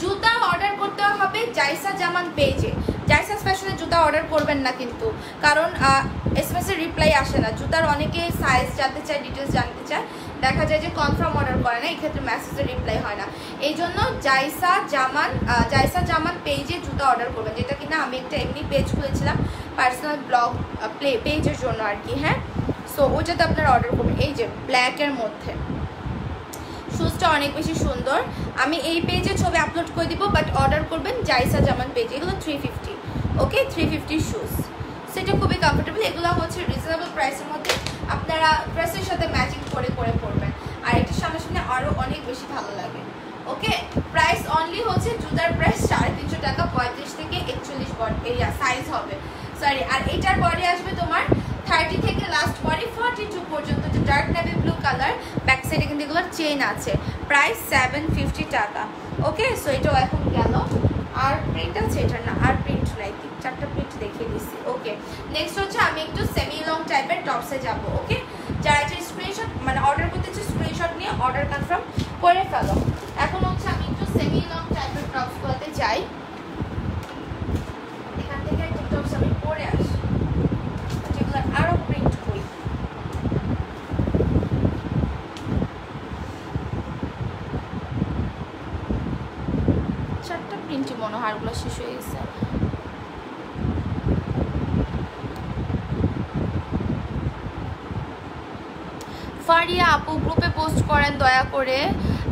Speaker 1: জুতা অর্ডার করতে হবে জাইসা জামান পেজে। জাইসাস ফ্যাশনের জুতা অর্ডার করবেন না কিন্তু, কারণ এসএমএস এর রিপ্লাই আসে না। জুতার অনেকে সাইজ জানতে চায়, ডিটেলস জানতে চায়, দেখা যায় যে কনফার্ম অর্ডার করে না, এই ক্ষেত্রে মেসেজের রিপ্লাই হয় না। এই জন্য জাইসা জামান পেজে জুতা অর্ডার করবেন, যেটা কিনা আমি একটা এমনি পেজ খুলেছিলাম পার্সোনাল ব্লগ পেজের জন্য আর কি, হ্যাঁ। সো ওইটাতে আপনারা অর্ডার করবেন। এই যে ব্ল্যাকের মধ্যে শুজটা অনেক বেশি সুন্দর, আমি এই পেজে ছবি আপলোড করে দিব, বাট অর্ডার করবেন জাইসা জামান পেজে। এগুলো 350, ওকে 350 শুজ, সেটা খুবই কমফোর্টেবল। এগুলো হচ্ছে রিজনেবল প্রাইসের মধ্যে, আপনারা ড্রেসের সাথে ম্যাচিং করে পরবেন, আর এটার সামনে আরও অনেক বেশি ভালো লাগে, ওকে। প্রাইস অনলি হচ্ছে জুতার প্রাইস 350 টাকা, 35 থেকে 41 বডি এরিয়া সাইজ হবে, সরি। আর এটার বডি আসবে তোমার 30 থেকে লাস্ট বডি 42 পর্যন্ত, যে dark navy blue colour. Back সাইডে কিন্তু এগুলোর চেইন আছে, প্রাইস 750 টাকা, ওকে। সো এটাও এখন গেল। আর প্রিন্ট আছে এটা না, আর প্রিন্ট নাই, 4টা প্রিন্ট দেখিয়ে দিচ্ছি, ওকে। নেক্সট হচ্ছে আমি একটু সেমি লং টাইপের টপসে যাব, ওকে। যারা এটা স্ক্রিনশট মানে অর্ডার করতে চাই, স্ক্রিনশট নিয়ে অর্ডার কনফার্ম করে ফেলো। এখন হচ্ছে আমি একটু সেমি লং টাইপের টপসগুলোতে যাই, এখান থেকে একটা টপস আমি পরে আসি, যেগুলো আরও প্রিন্ট করি। চারটা প্রিন্টই মনে হয়, আরগুলো শেষ হয়ে গেছে। ফারিয়া আপু গ্রুপে পোস্ট করেন দয়া করে।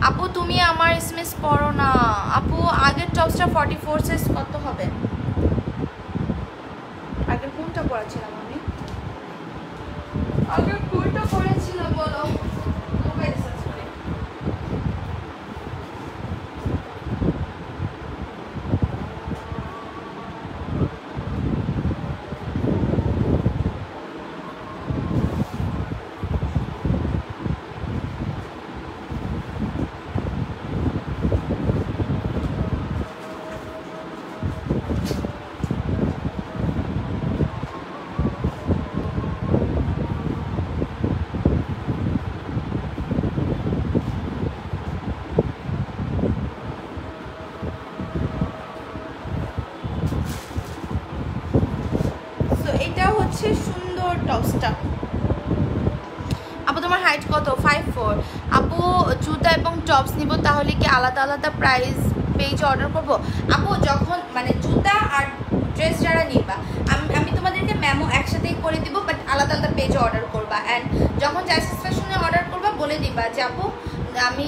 Speaker 1: আপু তুমি আমার এসএমএস পড়ো না আপু। আগের টপসটা 44 সাইজ কত হবে? আগের কোনটা পড়াছিলাম আমি? আগের কোনটা পড়াছিলাম বলো? মোবাইল সার্চ করে। হচ্ছে সুন্দর টপসটা। আপু তোমার হাইট কত? 5'4". আপু জুতা এবং টপস নিব, তাহলে কি আলাদা আলাদা প্রাইস পেজে অর্ডার করব? আপু যখন মানে জুতা আর ড্রেস যারা নিবা আমি তোমাদেরকে মেমো একসাথেই করে দিব, বাট আলাদা আলাদা পেজে অর্ডার করবা। অ্যান্ড যখন জাইসাস ফ্যাশনে অর্ডার করবা বলে দিবা যে আপু আমি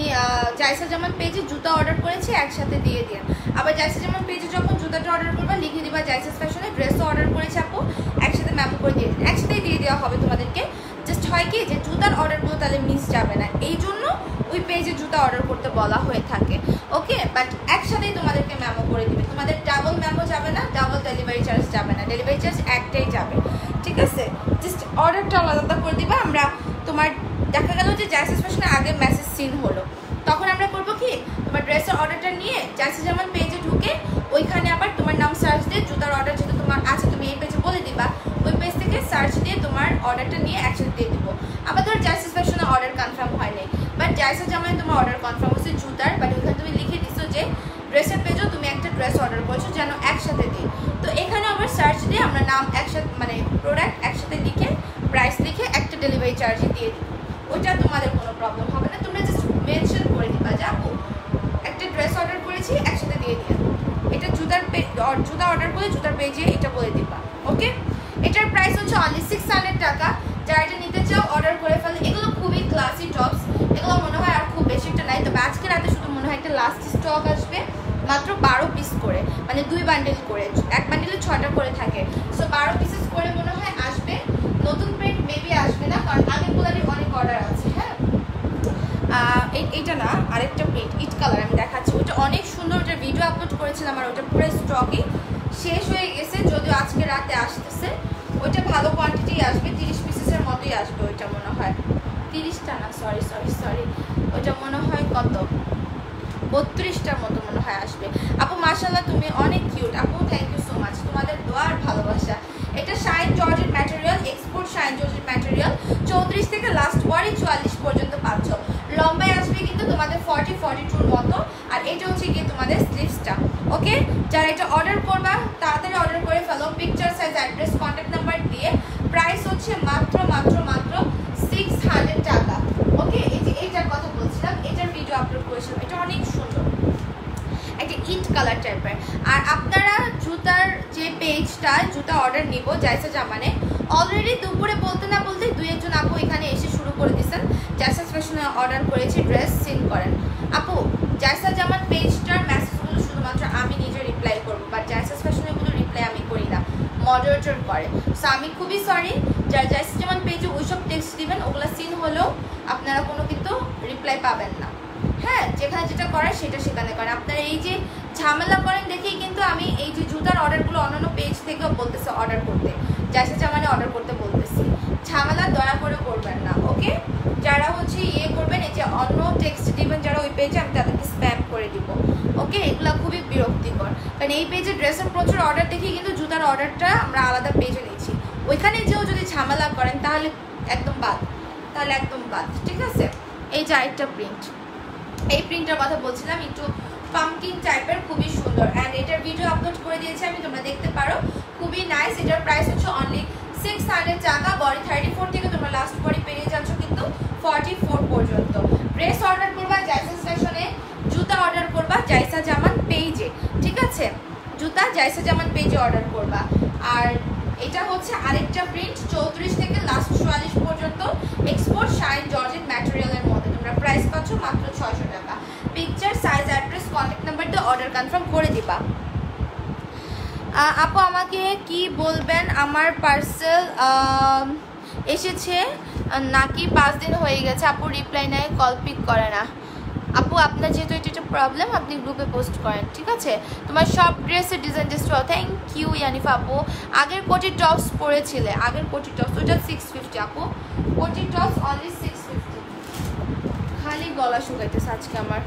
Speaker 1: জাইসা জামান পেজে জুতা অর্ডার করেছি, একসাথে দিয়ে দিন। আবার জাইসা জামান পেজে যখন জুতাটা অর্ডার করবা লিখে দিবা জাইসাস ফ্যাশনে ড্রেসও অর্ডার করেছি আপু, একসাথে মেমো করে দিয়ে দিন। একসাথেই দিয়ে দেওয়া হবে তোমাদেরকে। জাস্ট হয় কি যে জুতার অর্ডারগুলো তাহলে মিস যাবে না, এই জন্য ওই পেজে জুতা অর্ডার করতে বলা হয়ে থাকে। ওকে, বাট একসাথেই তোমাদেরকে মেমো করে দিবে, তোমাদের ডাবল মেমো যাবে না, ডাবল ডেলিভারি চার্জ যাবে না, ডেলিভারি চার্জ একটাই যাবে। ঠিক আছে, জাস্ট অর্ডারটা আলাদা করে দিবা। আমরা তোমার দেখা গেল যে জাইসাস ফ্যাশনে আগে মেসেজ সিন হলো, তখন আমরা করবো কি তোমার ড্রেসের অর্ডারটা নিয়ে জাইসাস জামান পেজে ঢুকে ওইখানে আবার তোমার নাম সার্চ দিয়ে জুতার অর্ডার যেটা তোমার আছে তুমি এই পেজে বলে দিবা, ওই পেজ থেকে সার্চ দিয়ে তোমার অর্ডারটা নিয়ে একসাথে দিয়ে দিব। আবার ধর জাইসাস ফ্যাশনে অর্ডার কনফার্ম হয়নি, বাট জাইসাস জামায় তোমার অর্ডার কনফার্ম হচ্ছে জুতার, বাট ওইখানে তুমি লিখে দিছো যে ড্রেসের পেজেও তুমি একটা ড্রেস অর্ডার করছো যেন একসাথে দিই। তো এখানে আবার সার্চ দিয়ে আমরা নাম একসাথে মানে প্রোডাক্ট একসাথে লিখে প্রাইস লিখে একটা ডেলিভারি চার্জে দিয়ে দিই। ওইটা তোমাদের কোনো প্রবলেম হবে না, তোমরা জাস্ট মেনশন করে দিবা যে আপু একটা ড্রেস অর্ডার করেছি একসাথে দিয়ে দিয়ে। এটা জুতা অর্ডার করে জুতার পেজে এটা বলে দিবা। ওকে, এটার প্রাইস হচ্ছে অনলি 600 টাকা। যারা এটা নিতে চাও অর্ডার করে ফেলে। এগুলো খুবই ক্লাসি টপস, এগুলো মনে হয় আর খুব বেশি একটা নাই, তবে আজকে রাতে শুধু মনে হয় একটা লাস্ট স্টক আসবে, মাত্র 12 পিস করে, মানে 2 বান্ডেল করে, এক বান্ডেলে 6টা করে থাকে। সো 12 পিসেস করে মনে হয় আসবে। নতুন প্রিন্ট মেবি আসবে না, কারণ আগেরগুলোরই অনেক অর্ডার আছে। হ্যাঁ, এইটা না, আরেকটা প্রিন্ট ইট কালার আমি দেখাচ্ছি, ওটা অনেক সুন্দর, ওটার ভিডিও আপলোড করেছিলাম আর ওটা পুরো স্টকই শেষ হয়ে গেছে, যদিও আজকে রাতে আসতেছে। ওইটা ভালো কোয়ান্টিটি আসবে, 30 পিসেসের মতোই আসবে ওইটা মনে হয়। 30টা না, সরি ওইটা মনে হয় কত 32টার মতো মনে হয় আসবে। আপু মাশাআল্লাহ তুমি অনেক কিউট আপু, থ্যাংক ইউ সো মাচ, তোমাদের দোয়া আর ভালোবাসা। এটা shine georgette material, export shine georgette material, 34 থেকে লাস্ট বডি 44 পর্যন্ত পাচ্ছ। লম্বায় আসবে কিন্তু তোমাদের 40-42 মতো, আর এটা হচ্ছে গিয়ে তোমাদের স্লিভসটা। ওকে, যারা এটা অর্ডার করবা তাড়াতাড়ি অর্ডার করে ফেলো, picture size address contact number দিয়ে। প্রাইস হচ্ছে মাত্র 600 টাকা। ওকে, এই যে এইটার কথা বলছিলাম, এটার ভিডিও আপলোড করেছিলাম, এটা অনেক সুন্দর একটা ইট কালার টাইপের। আর আপনারা জুতার যে পেজটা জুতা অর্ডার নিব জাইসা জামানে, অলরেডি দুপুরে বলতে না বলতে 2-1 আপু এখানে এসে শুরু করে দিয়েছেন জাইসাস ফ্যাশনে অর্ডার করেছি ড্রেস সিন করেন। আপু জাইসা জামান পেজটার মেসেজগুলো শুধুমাত্র আমি নিজে রিপ্লাই করবো, বাট জাইসাস ফ্যাশনেগুলো রিপ্লাই আমি করি না, মডারেটর করে। সো আমি খুবই সরি, যারা জাইসা জামান পেজে ওইসব টেক্সট দিবেন ওগুলো সিন হলেও আপনারা কোনো কিন্তু রিপ্লাই পাবেন না। হ্যাঁ, যেখানে যেটা করার সেটা সেখানে করেন। আপনারা এই যে ঝামেলা করেন দেখেই কিন্তু আমি এই যে জুতার অর্ডারগুলো অন্যান্য পেজ থেকেও বলতেছে অর্ডার করতে, জাইসা জামানে অর্ডার করতে বলতেছি, ঝামেলা দয়া করে করবেন না। ওকে, যারা হচ্ছে করবেন এই যে অন্য টেক্সট দিবেন যারা ওই পেজে, আমি তাদেরকে স্প্যাম করে দিব। ওকে, এগুলো খুবই বিরক্তিকর, কারণ এই পেজে ড্রেসের প্রচুর অর্ডার দেখি কিন্তু জুতার অর্ডারটা আমরা আলাদা পেজে নিচ্ছি, ওইখানে যেও যদি ঝামেলা করেন তাহলে একদম বাদ, ঠিক আছে। এই যে আরেকটা প্রিন্ট, এই প্রিন্টের কথা বলছিলাম, একটু পামকিন টাইপের, খুবই সুন্দর। অ্যান্ড এটার ভিডিও আপলোড করে দিয়েছি আমি, তোমরা দেখতে পারো, খুবই নাইস। এটার প্রাইস হচ্ছে অনলি 600 টাকা। বডি 34 থেকে তোমরা লাস্ট বডি পেয়ে যাচ্ছ কিন্তু 44 পর্যন্ত। ড্রেস অর্ডার করবা জাইসাস ফ্যাশনে, জুতা অর্ডার করবা জাইসা জামান পেজে, ঠিক আছে, জুতা জাইসা জামান পেজে অর্ডার করবা। আর এটা হচ্ছে আরেকটা প্রিন্ট, 34 থেকে লাস্ট 44 পর্যন্ত, এক্সপোর্ট শাইন জর্জেট ম্যাটেরিয়ালের মধ্যে। তোমরা প্রাইস পাচ্ছ মাত্র 600 টাকা। Picture size address contact number দিয়ে অর্ডার কনফার্ম করে দিবা। আপু আমাকে কি বলবেন, আমার পার্সেল এসেছে নাকি 5 দিন হয়ে গেছে, আপু রিপ্লাই নেয়, কল পিক করে না। আপু আপনার যেহেতু এটা একটা প্রবলেম, আপনি গ্রুপে পোস্ট করেন, ঠিক আছে। তোমার সব ড্রেসের ডিজাইন টেস্ট, থ্যাংক ইউ ইয়ানিফা আপু। আগের কোটি টপস পরেছিলে, আগের কোটি টপস ওইটা 650 আপু, কোটি টপস অনলি 650। খালি গলা শুকাইতেছে আজকে আমার।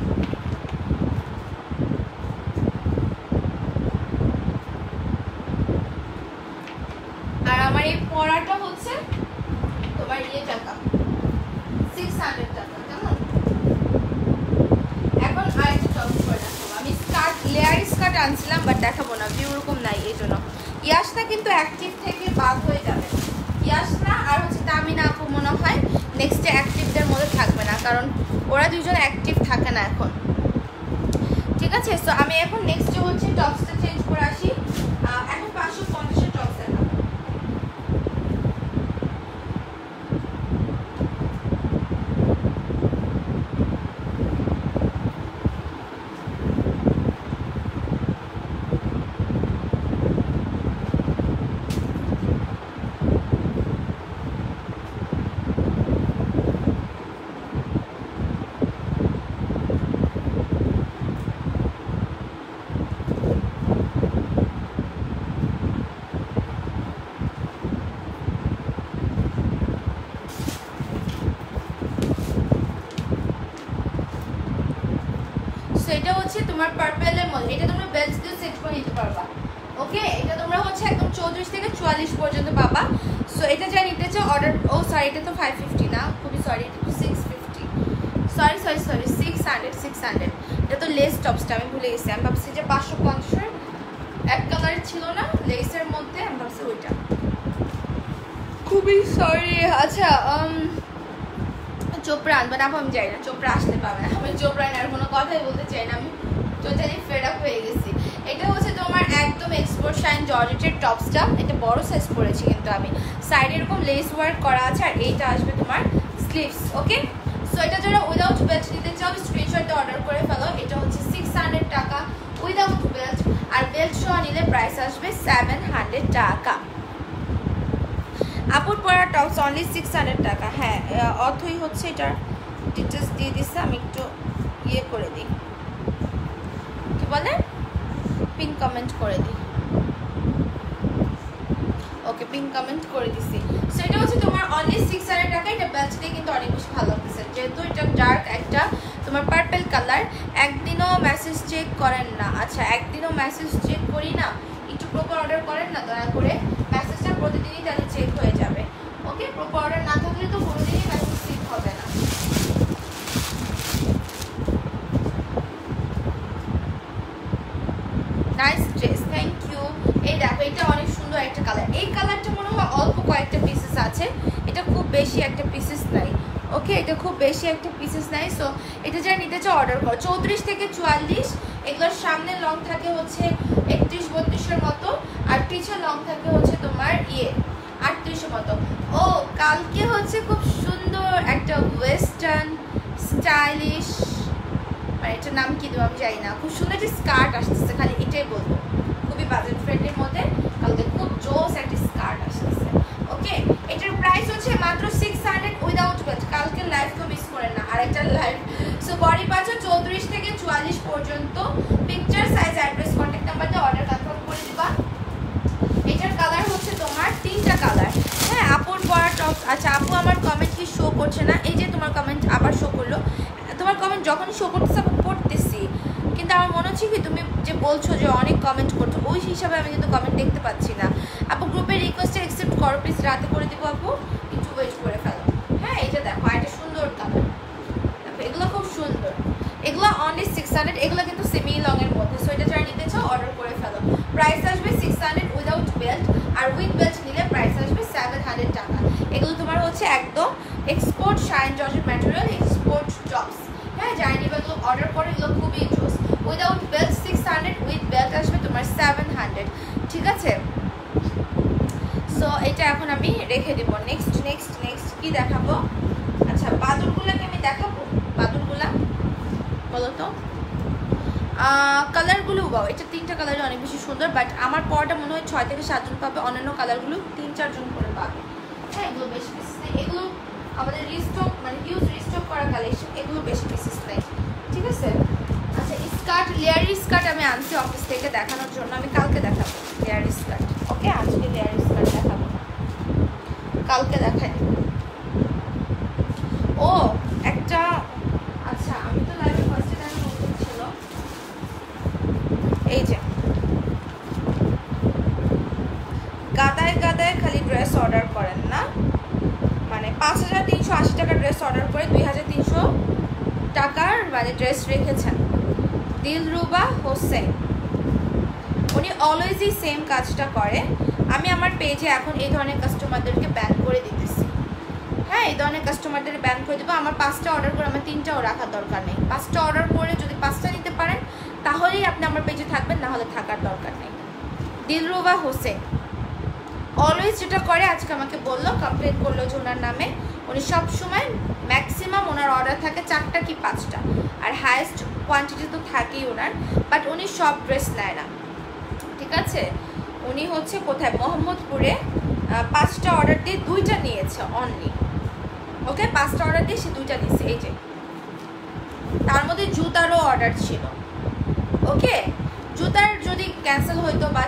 Speaker 1: আর আমার এই পরাটা হচ্ছে তোমার টাকা 600 টাকা, কেমন। এখন আরেকটা টপস করে দেখাবো আমি, স্কার্ট লেয়ার স্কার্ট আনছিলাম বাট দেখাবো না, ভিউ ওরকম নাই, এই জন্য ইয়াসটা কিন্তু অ্যাক্টিভ থেকে বাদ হয়ে যাবে। ইয়াসনা আর হচ্ছে তামিনা আপু মনে হয় নেক্সটে অ্যাক্টিভদের মধ্যে থাকবে না, কারণ ওরা দুজন অ্যাক্টিভ থাকে না এখন। ঠিক আছে, সো আমি এখন নেক্সটে হচ্ছে টপসটা চেঞ্জ করে আসি। এখন 550-এর টপস দেখাবো। এটা হচ্ছে তোমার পার্পেলের মধ্যে, এটা তোমরা বেল্ট দিয়ে সেট করে নিতে পারবা। ওকে, এটা তোমরা হচ্ছে একদম 34 থেকে 44 পর্যন্ত পাবা। সো এটা যা নিতে চাও অর্ডার, ও সরি এটা তো 550 না, খুবই সরি, এটা তো 650, সরি 600। এটা তো লেস টপসটা আমি ভুলে গেছি, আমি ভাবছি যে 550-এর এক কালারের ছিল না লেসের মধ্যে, আমি ভাবছি ওইটা, খুবই সরি। আচ্ছা চোপড়া আনবে না, আমি যাই না, চোপড়া আসতে পারবে না, আমি চোপড়া আর কোনো কথাই বলতে চাই না, আমি টোটালি ফেড আপ হয়ে গেছি। এটা হচ্ছে তোমার একদম এক্সপোর্ট শাইন জর্জেটের টপসটা, এটা বড় সাইজ পরেছি কিন্তু আমি, সাইডে এরকম লেস ওয়ার্ক করা আছে, আর এইটা আসবে তোমার স্লিভস। ওকে, সো এটা যারা উইদাউট বেল্ট নিতে চাও স্ক্রিনশটে অর্ডার করে ফেলো। এটা হচ্ছে 600 টাকা উইদাউট বেল্ট, আর বেল্ট সহ নিলে প্রাইস আসবে 700 টাকা। আপুর পরা টপস অনলি 600 টাকা। হ্যাঁ, অথই হচ্ছে এটার ডিটেলস দিয়ে দিচ্ছে, আমি একটু ইয়ে করে দিই, কি বলে, পিন কমেন্ট করে দিই। ওকে, পিন কমেন্ট করে দিছি। সো এটা হচ্ছে তোমার অনলি 600 টাকা। এটা বেল্ট দিয়ে কিন্তু অনেক বেশি ভালো লাগতেছে, যেহেতু এটা ডার্ক একটা তোমার পার্পল কালার। একদিনও মেসেজ চেক করেন না? আচ্ছা, একদিনও মেসেজ চেক করি না, একটু প্রপার অর্ডার করেন না দয়া করে, মেসেজটা প্রতিদিনই তাহলে চেক হয়ে যাবে। ওকে, প্রপার অর্ডার না থাকলে তো কোনোদিনই মেসেজ চেক হবে না। Nice dress, thank you. এই দেখো, এটা অনেক সুন্দর একটা কালার। এই কালারটা মনে হয় অল্প কয়েকটা পিসেস আছে, এটা খুব বেশি একটা পিসেস নাই। ওকে, এটা খুব বেশি একটা পিসেস নাই। সো এটা যারা নিতে চাও অর্ডার করো। 34 থেকে 44, এগুলোর সামনে লং থাকে হচ্ছে 31-32-এর মতো, আর পিছে লং থাকে হচ্ছে তোমার 38-এর মতো। ও, কালকে হচ্ছে খুব সুন্দর একটা ওয়েস্টার্ন স্টাইলিশ, মানে এটার নাম কি দেবো আমি জানি না, খুব সুন্দর একটা স্কার্ট আসতেছে, খালি এটাই বলবো, খুবই বাজেট ফ্রেন্ডের মধ্যে কালকে খুব জোস একটা স্কার্ট আসতেছে। ওকে, এটার প্রাইস হচ্ছে মাত্র 600 উইদাউট বেল্ট। কালকে লাইভ তো মিস করেন না, আরেকটা লাইভ। সো বডি পাচ্ছ 34 থেকে 44 পর্যন্ত। Picture, size, address, contact number দিয়ে অর্ডার কনফার্ম করে দিবা। এটার কালার হচ্ছে তোমার 3টা কালার। হ্যাঁ, আপুর পরা টপস। আচ্ছা আপু, আমার কমেন্ট কি শো করছে না? এই যে তোমার কমেন্ট আবার শো করলো। তোমার কমেন্ট যখন শো করতেছে আমি পড়তেছি, কিন্তু আমার মনে হচ্ছে কি তুমি যে বলছো যে অনেক কমেন্ট করছো, ওই হিসাবে আমি কিন্তু কমেন্ট দেখতে পাচ্ছি না। আপু গ্রুপের রিকোয়েস্টে অ্যাকসেপ্ট করো প্লিজ, রাতে করে দেবো আপু, একটু ওয়েট করে ফেলো। হ্যাঁ, এটা দেখো, এটা সুন্দর কালার, দেখো এগুলো খুব সুন্দর, এগুলো অনলি 600। এগুলো কিন্তু সেমি লংয়ের মধ্যে। সো এটা যারা নিতে চাও অর্ডার করে ফেলো। প্রাইস আসবে 600 উইদাউট বেল্ট, আর উইথ বেল্ট নিলে প্রাইস আসবে 700 টাকা। এগুলো তোমার হচ্ছে একদম export shine georgette material, export tops. হ্যাঁ, যারা নিবে এগুলো অর্ডার করে, এগুলো খুবই জোস। উইদাউট বেল্ট 600, উইথ বেল্ট আসবে তোমার 700। ঠিক আছে, সো এটা এখন আমি রেখে দেবো। নেক্সট কি দেখাবো? আচ্ছা, বাদুরগুলাকে আমি দেখাবো। বাদুরগুলা বলো তো, কালারগুলো বাও, এটা 3টা কালারই অনেক বেশি সুন্দর, বাট আমার পরটা মনে হয় 6 থেকে 7 জন পাবে, অন্যান্য কালারগুলো 3-4 জন করে পাবে। হ্যাঁ, এগুলো বেশি পিসেস নেই, এগুলো আমাদের রিস্টক, মানে হিউজ রিস্টক করা কালেকশন, এগুলো বেশি পিসেস নেই। ঠিক আছে, আচ্ছা স্কার্ট, লেয়ারি স্কার্ট আমি আনছি অফিস থেকে দেখানোর জন্য, আমি কালকে দেখাবো লেয়ারি স্কার্ট। ওকে, আজকে লেয়ারি স্কার্ট দেখাবো, কালকে দেখাই। ও একটা, আচ্ছা আমি তো লাইভে ফার্স্টে দেখা নতুন ছিল, এই যে গাদায় খালি ড্রেস অর্ডার করেন না, মানে 5380 টাকা ড্রেস অর্ডার করে 2300 টাকার মানে ড্রেস রেখেছেন। দিলরুবা হোসেন, উনি অলওয়েজই সেম কাজটা করে, আমি আমার পেজে এখন এই ধরনের কাস্টমারদেরকে ব্যান করে দিতেছি। হ্যাঁ, এই ধরনের কাস্টমারদের ব্যান করে দেবো। আমার 5টা অর্ডার করে আমার 3টাও রাখার দরকার নেই। 5টা অর্ডার করে যদি 5টা নিতে পারেন তাহলেই আপনি আমার পেজে থাকবেন, না হলে থাকার দরকার নেই। দিলরুবা হোসেন অলওয়েজ যেটা করে, আজকে আমাকে বললো, কমপ্লেন করলো যে ওনার নামে, উনি সবসময় ম্যাক্সিমাম ওনার অর্ডার থাকে 4টা কি 5টা, আর হায়েস্ট কোয়ান্টিটি তো থাকেই ওনার, বাট উনি সব ড্রেস নেয় না, ঠিক আছে। উনি হচ্ছে কোথায়, মোহাম্মদপুরে 5টা অর্ডার দিয়ে 2টা নিয়েছে অনলি। ওকে, 5টা অর্ডার দিয়ে সে 2টা নিয়েছে। এই যে তার মধ্যে জুতারও অর্ডার ছিল। ওকে, জুতার যদি ক্যান্সেল হইতো বা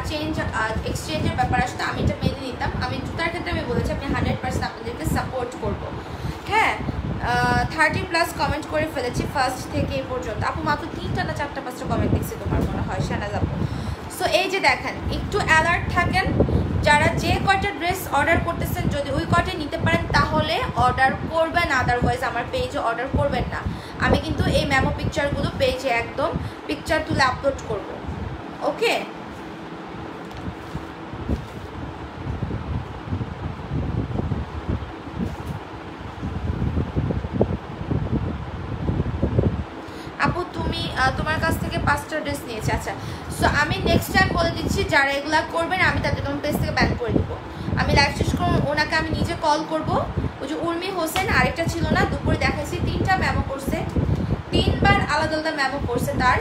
Speaker 1: এক্সচেঞ্জের ব্যাপার আসতো আমি এটা মেনে নিতাম। আমি জুতার ক্ষেত্রে আমি বলেছি আমি 100% আপনাদেরকে সাপোর্ট করবো। হ্যাঁ, 30+ কমেন্ট করে ফেলেছি ফার্স্ট থেকে এই পর্যন্ত। আপু মাত্র 3টা না 4টা 5টা কমেন্ট দেখছি তোমার মনে হয়, শাহনাজ আপু। সো এই যে দেখেন, একটু অ্যালার্ট থাকেন, যারা যে কয়টা ড্রেস অর্ডার করতেছেন যদি ওই কয়টা নিতে পারেন তাহলে অর্ডার করবেন, আদারওয়াইজ আমার পেজে অর্ডার করবেন না। আমি কিন্তু এই মেমো পিকচারগুলো পেজে একদম পিকচার তুলে আপলোড করব। ওকে, আপু তুমি তোমার কাছ থেকে 5টা ড্রেস নিয়েছি। আচ্ছা, সো আমি নেক্সট টাইম বলে দিচ্ছি, যারা এগুলা করবেন আমি তাদেরকে আমার পেজ থেকে ব্যান করে দিব। আমি লাইভ শেষ করব, ওনাকে আমি নিজে কল করব। ওই যে উর্মি হোসেন, আরেকটা ছিল না, দুপুরে দেখাইছি, 3টা মেমো করছে, 3বার আলাদা আলাদা মেমো করছে। তার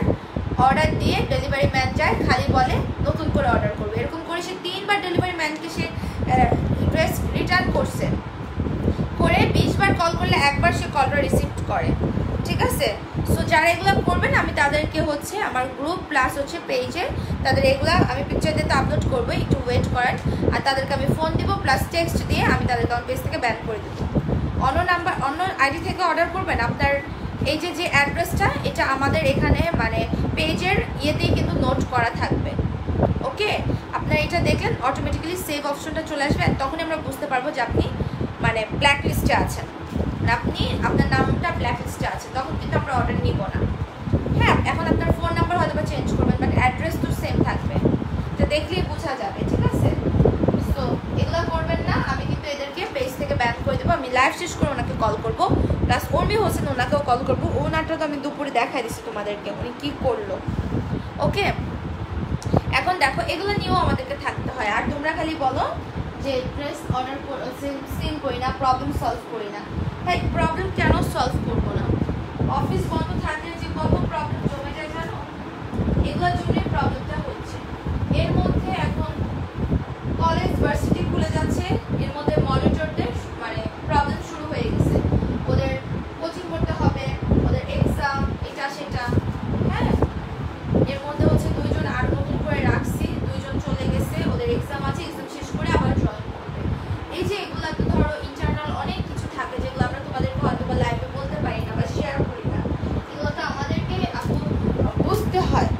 Speaker 1: অর্ডার দিয়ে ডেলিভারি ম্যান যায়, খালি বলে নতুন করে অর্ডার করবে। এরকম করে সে 3বার ডেলিভারি ম্যানকে সে ড্রেস রিটার্ন করছে, করে 20বার কল করলে একবার সে কলটা রিসিভ করে, ঠিক আছে। সো যারা এগুলো করবেন আমি তাদেরকে হচ্ছে আমার গ্রুপ প্লাস হচ্ছে পেজে তাদের এগুলো আমি পিকচার দিয়ে আপলোড করবো, একটু ওয়েট করেন। আর তাদেরকে আমি ফোন দিব প্লাস টেক্সট দিয়ে আমি তাদেরকে আমার পেজ থেকে ব্যান করে দেবো। অন্য আইডি থেকে অর্ডার করবেন, আপনার এই যে অ্যাড্রেসটা এটা আমাদের এখানে মানে পেজের ইয়েতেই কিন্তু নোট করা থাকবে। ওকে, আপনারা এটা দেখলেন অটোমেটিক্যালি সেভ অপশনটা চলে আসবে, তখনই আমরা বুঝতে পারবো যে আপনি মানে ব্ল্যাক লিস্টে আছেন, আপনি আপনার নামটা ব্ল্যাক লিস্টে আছে, তখন কিন্তু আমরা অর্ডার নিব না। হ্যাঁ, এখন আপনার ফোন নাম্বার হয়তো বা চেঞ্জ করবেন, বাট অ্যাড্রেস তো সেম থাকবে, তো দেখলেই বোঝা যাবে, ঠিক আছে। সো এগুলো করবেন না, আমি কিন্তু এদেরকে পেজ থেকে ব্যান করে দেবো। আমি লাইভ শেষ করে ওনাকে কল করবো, প্লাস উর্মি হোসেন ওনাকেও কল করবো। ওনারটা তো আমি দুপুরে দেখাই দিচ্ছি তোমাদেরকে উনি কী করলো। ওকে, এখন দেখো এগুলো নিয়েও আমাদেরকে থাকতে হয়। আর তোমরা খালি বলো যে ড্রেস অর্ডার সেম করি না, প্রবলেম সলভ করি না। ভাই প্রবলেম কেন সলভ করবো না? অফিস বন্ধ থাকলে যে কত প্রবলেম জমে যায় জানো, এগুলোর জন্যই প্রবলেমটা হচ্ছে। এর মধ্যে এখন কলেজ ভার্সিটি খুলে যাচ্ছে, এর মধ্যে মনিটরদের মানে প্রবলেম শুরু হয়ে গেছে, ওদের কোচিং করতে হবে, ওদের এক্সাম, এটা সেটা। হ্যাঁ, এর মধ্যে হচ্ছে 2জন আর নতুন করে রাখছি, 2জন চলে গেছে, ওদের এক্সাম আছে, এক্সাম শেষ করে আবার জয়েন করবে। এই যে এগুলা তো ধরো ইন্টারনাল অনেক কিছু থাকে যেগুলো আমরা তোমাদেরকে হয়তো বা লাইভে বলতে পারি না বা শেয়ার করি না, এগুলো তো আমাদেরকে আপু বুঝতে হয়,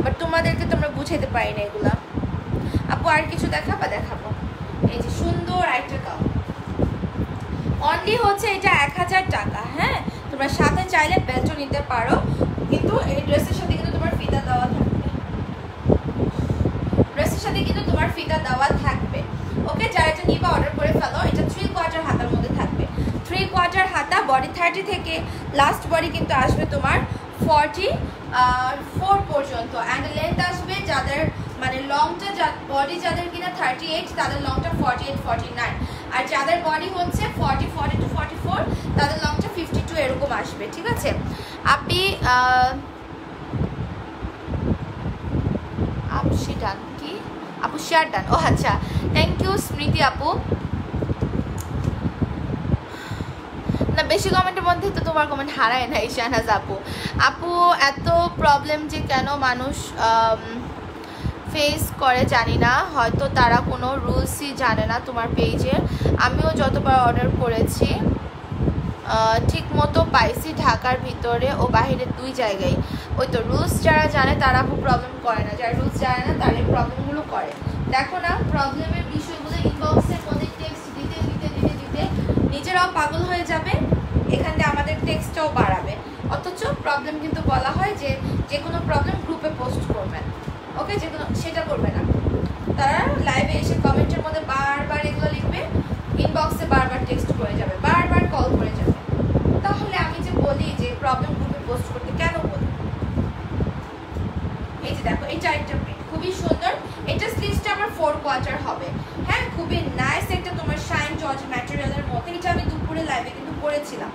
Speaker 1: বাট তোমাদেরকে তো আমরা বুঝাইতে পারি না এগুলা। আপু আর কিছু দেখাবো? এই যে সুন্দর একটা কাপ, অনলি হচ্ছে এটা 1000 টাকা। হ্যাঁ, তোমরা সাথে চাইলে বেল্টও নিতে পারো, কিন্তু এই ড্রেসের সাথে কিন্তু তোমার ফিতা দেওয়া থাকবে, ড্রেসের সাথে কিন্তু তোমার ফিতা দেওয়া থাকবে। ওকে, যারা এটা নিবা অর্ডার করে ফেলো। এটা 3/4 হাতার মধ্যে থাকবে, 3/4 হাতা, বডি 30 থেকে লাস্ট বডি কিন্তু আসবে তোমার 44 পর্যন্ত, অ্যান্ড লেন্থ আসবে যাদের মানে লংটা বডি যাদের কিনা 38 তাদের লংটা 48-49, আর যাদের বডি হচ্ছে 40 to 44 তাদের লংটা 52 এরকম আসবে, ঠিক আছে। আপনি ডান কি আপু শেয়ার ডান, ও আচ্ছা, থ্যাংক ইউ স্মৃতি আপু। না বেশি কমেন্টের মধ্যে তো তোমার কমেন্ট হারায় নাই শাহনাজ আপু। আপু এত প্রবলেম যে কেন মানুষ ফেস করে জানি না, হয়তো তারা কোনো রুলসই জানে না তোমার পেজে। আমিও যতবার অর্ডার করেছি ঠিক মতো পাইছি, ঢাকার ভিতরে ও বাহিরে 2 জায়গায়। ওই তো রুলস যারা জানে তারা খুব প্রবলেম করে না, যারা রুলস জানে না তারা এই প্রবলেমগুলো করে। দেখো না প্রবলেমের বিষয়গুলো ইনবক্সের মধ্যে টেক্সট দিতে দিতে দিতে দিতে নিজেরাও পাগল হয়ে যাবে, এখান থেকে আমাদের টেক্সটটাও বাড়াবে, অথচ প্রবলেম কিন্তু বলা হয় যে যে কোনো প্রবলেম গ্রুপে পোস্ট করবেন। ওকে, যে কোনো সেটা করবে না, তারা লাইভে এসে কমেন্টের মধ্যে বারবার এগুলো লিখবে, ইনবক্সে বারবার টেক্সট করে যাবে, বারবার কল করে যাবে। তাহলে আমি যে বলি যে প্রবলেম গ্রুপে পোস্ট করতে কেন বলি? এই যে দেখো এটা একটা প্রিন্ট খুবই সুন্দর, এটা স্লিভসটা আবার 4 কোয়ার্টার হবে। হ্যাঁ, খুবই নাইস একটা তোমার শাইন জর্জ ম্যাটেরিয়ালের মধ্যে। এটা আমি দুপুরে লাইভে কিন্তু পরেছিলাম,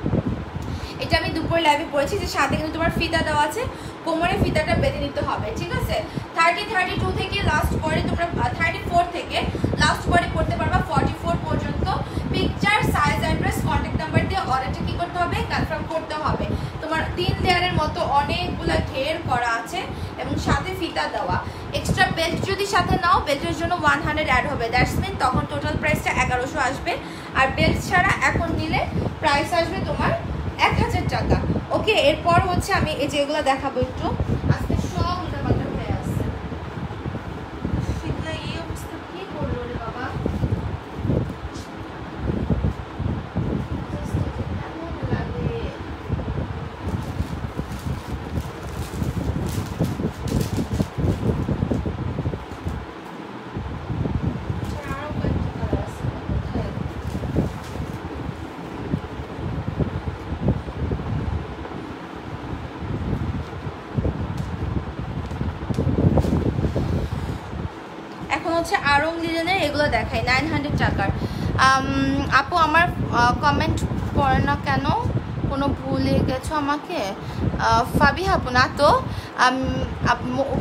Speaker 1: এটা আমি দুপুরে লাইভে পড়েছি। যে সাথে কিন্তু তোমার ফিতা দেওয়া আছে, কোমরে ফিতাটা বেঁধে নিতে হবে, ঠিক আছে? 32 থেকে লাস্ট পরে তোমরা 34 থেকে লাস্ট পরে পড়তে পারবা 44 পর্যন্ত। Picture, size, address, contact number দিয়ে অর্ডারটা কি করতে হবে? কনফার্ম করতে হবে। তোমার 3 লেয়ারের মতো অনেকগুলো ঘের করা আছে এবং সাথে ফিতা দেওয়া। এক্সট্রা বেল্ট যদি সাথে নাও, বেল্টের জন্য 100 অ্যাড হবে, দ্যাটস মিন তখন টোটাল প্রাইসটা 1100 আসবে। আর বেল্ট ছাড়া এখন নিলে প্রাইস আসবে তোমার 1000 টাকা। ওকে, এরপর হচ্ছে আমি এই যে এগুলো দেখাবো একটু। আজকে সব উল্টাপাল্টা হয়ে আসছে, শীতলা এই অবস্থা কি করলো রে বাবা। হচ্ছে আরং লিলেনের এগুলো দেখাই 900 টাকার। আপু আমার কমেন্ট পড়ে না কেন? কোনো ভুলে গেছো আমাকে? ফাবিহা আপু না তো,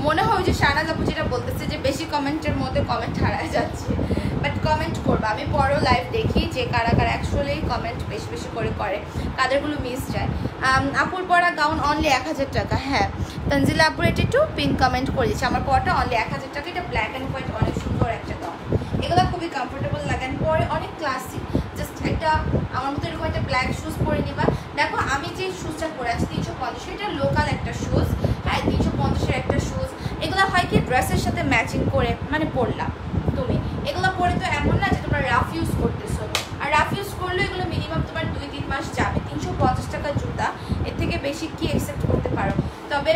Speaker 1: মনে হয় যে শাহনাজ আপু যেটা বলতেছে যে বেশি কমেন্টের মধ্যে কমেন্ট হারায় যাচ্ছে, বাট কমেন্ট করবো। আমি পরেও লাইভ দেখি যে কারা কারা অ্যাকচুয়ালি কমেন্ট বেশি বেশি করে কাদেরগুলো মিস যায়। আপুর পরা গাউন অনলি 1000 টাকা। হ্যাঁ, তানজিলা আপুর এটা একটু পিন কমেন্ট করে দিচ্ছে, আমার পরাটা অনলি 1000 টাকা। এটা ব্ল্যাক অ্যান্ড হোয়াইট, অনেক সুন্দর একটা গাউন। এগুলো খুবই কমফোর্টেবল লাগান, পরে অনেক ক্লাসিক। জাস্ট একটা আমার মতো এরকম একটা ব্ল্যাক শুজ পরে নিবা। দেখো আমি যে শুজটা পরে আছি 350, এটা লোকাল একটা শুজ। হ্যাঁ, 350-এর একটা শুজ। এগুলো হয় কি ড্রেসের সাথে ম্যাচিং করে মানে পরলাম তুমি। এগুলো পরে তো এমন না যে তোমরা রাফ ইউজ করতেছো, আর রাফ ইউজ করলে এগুলো মিনিমাম তোমার 2-3 মাস যাবে। 350 টাকা জুতা, এর থেকে বেশি কি অ্যাকসেপ্ট করতে পারো? তবে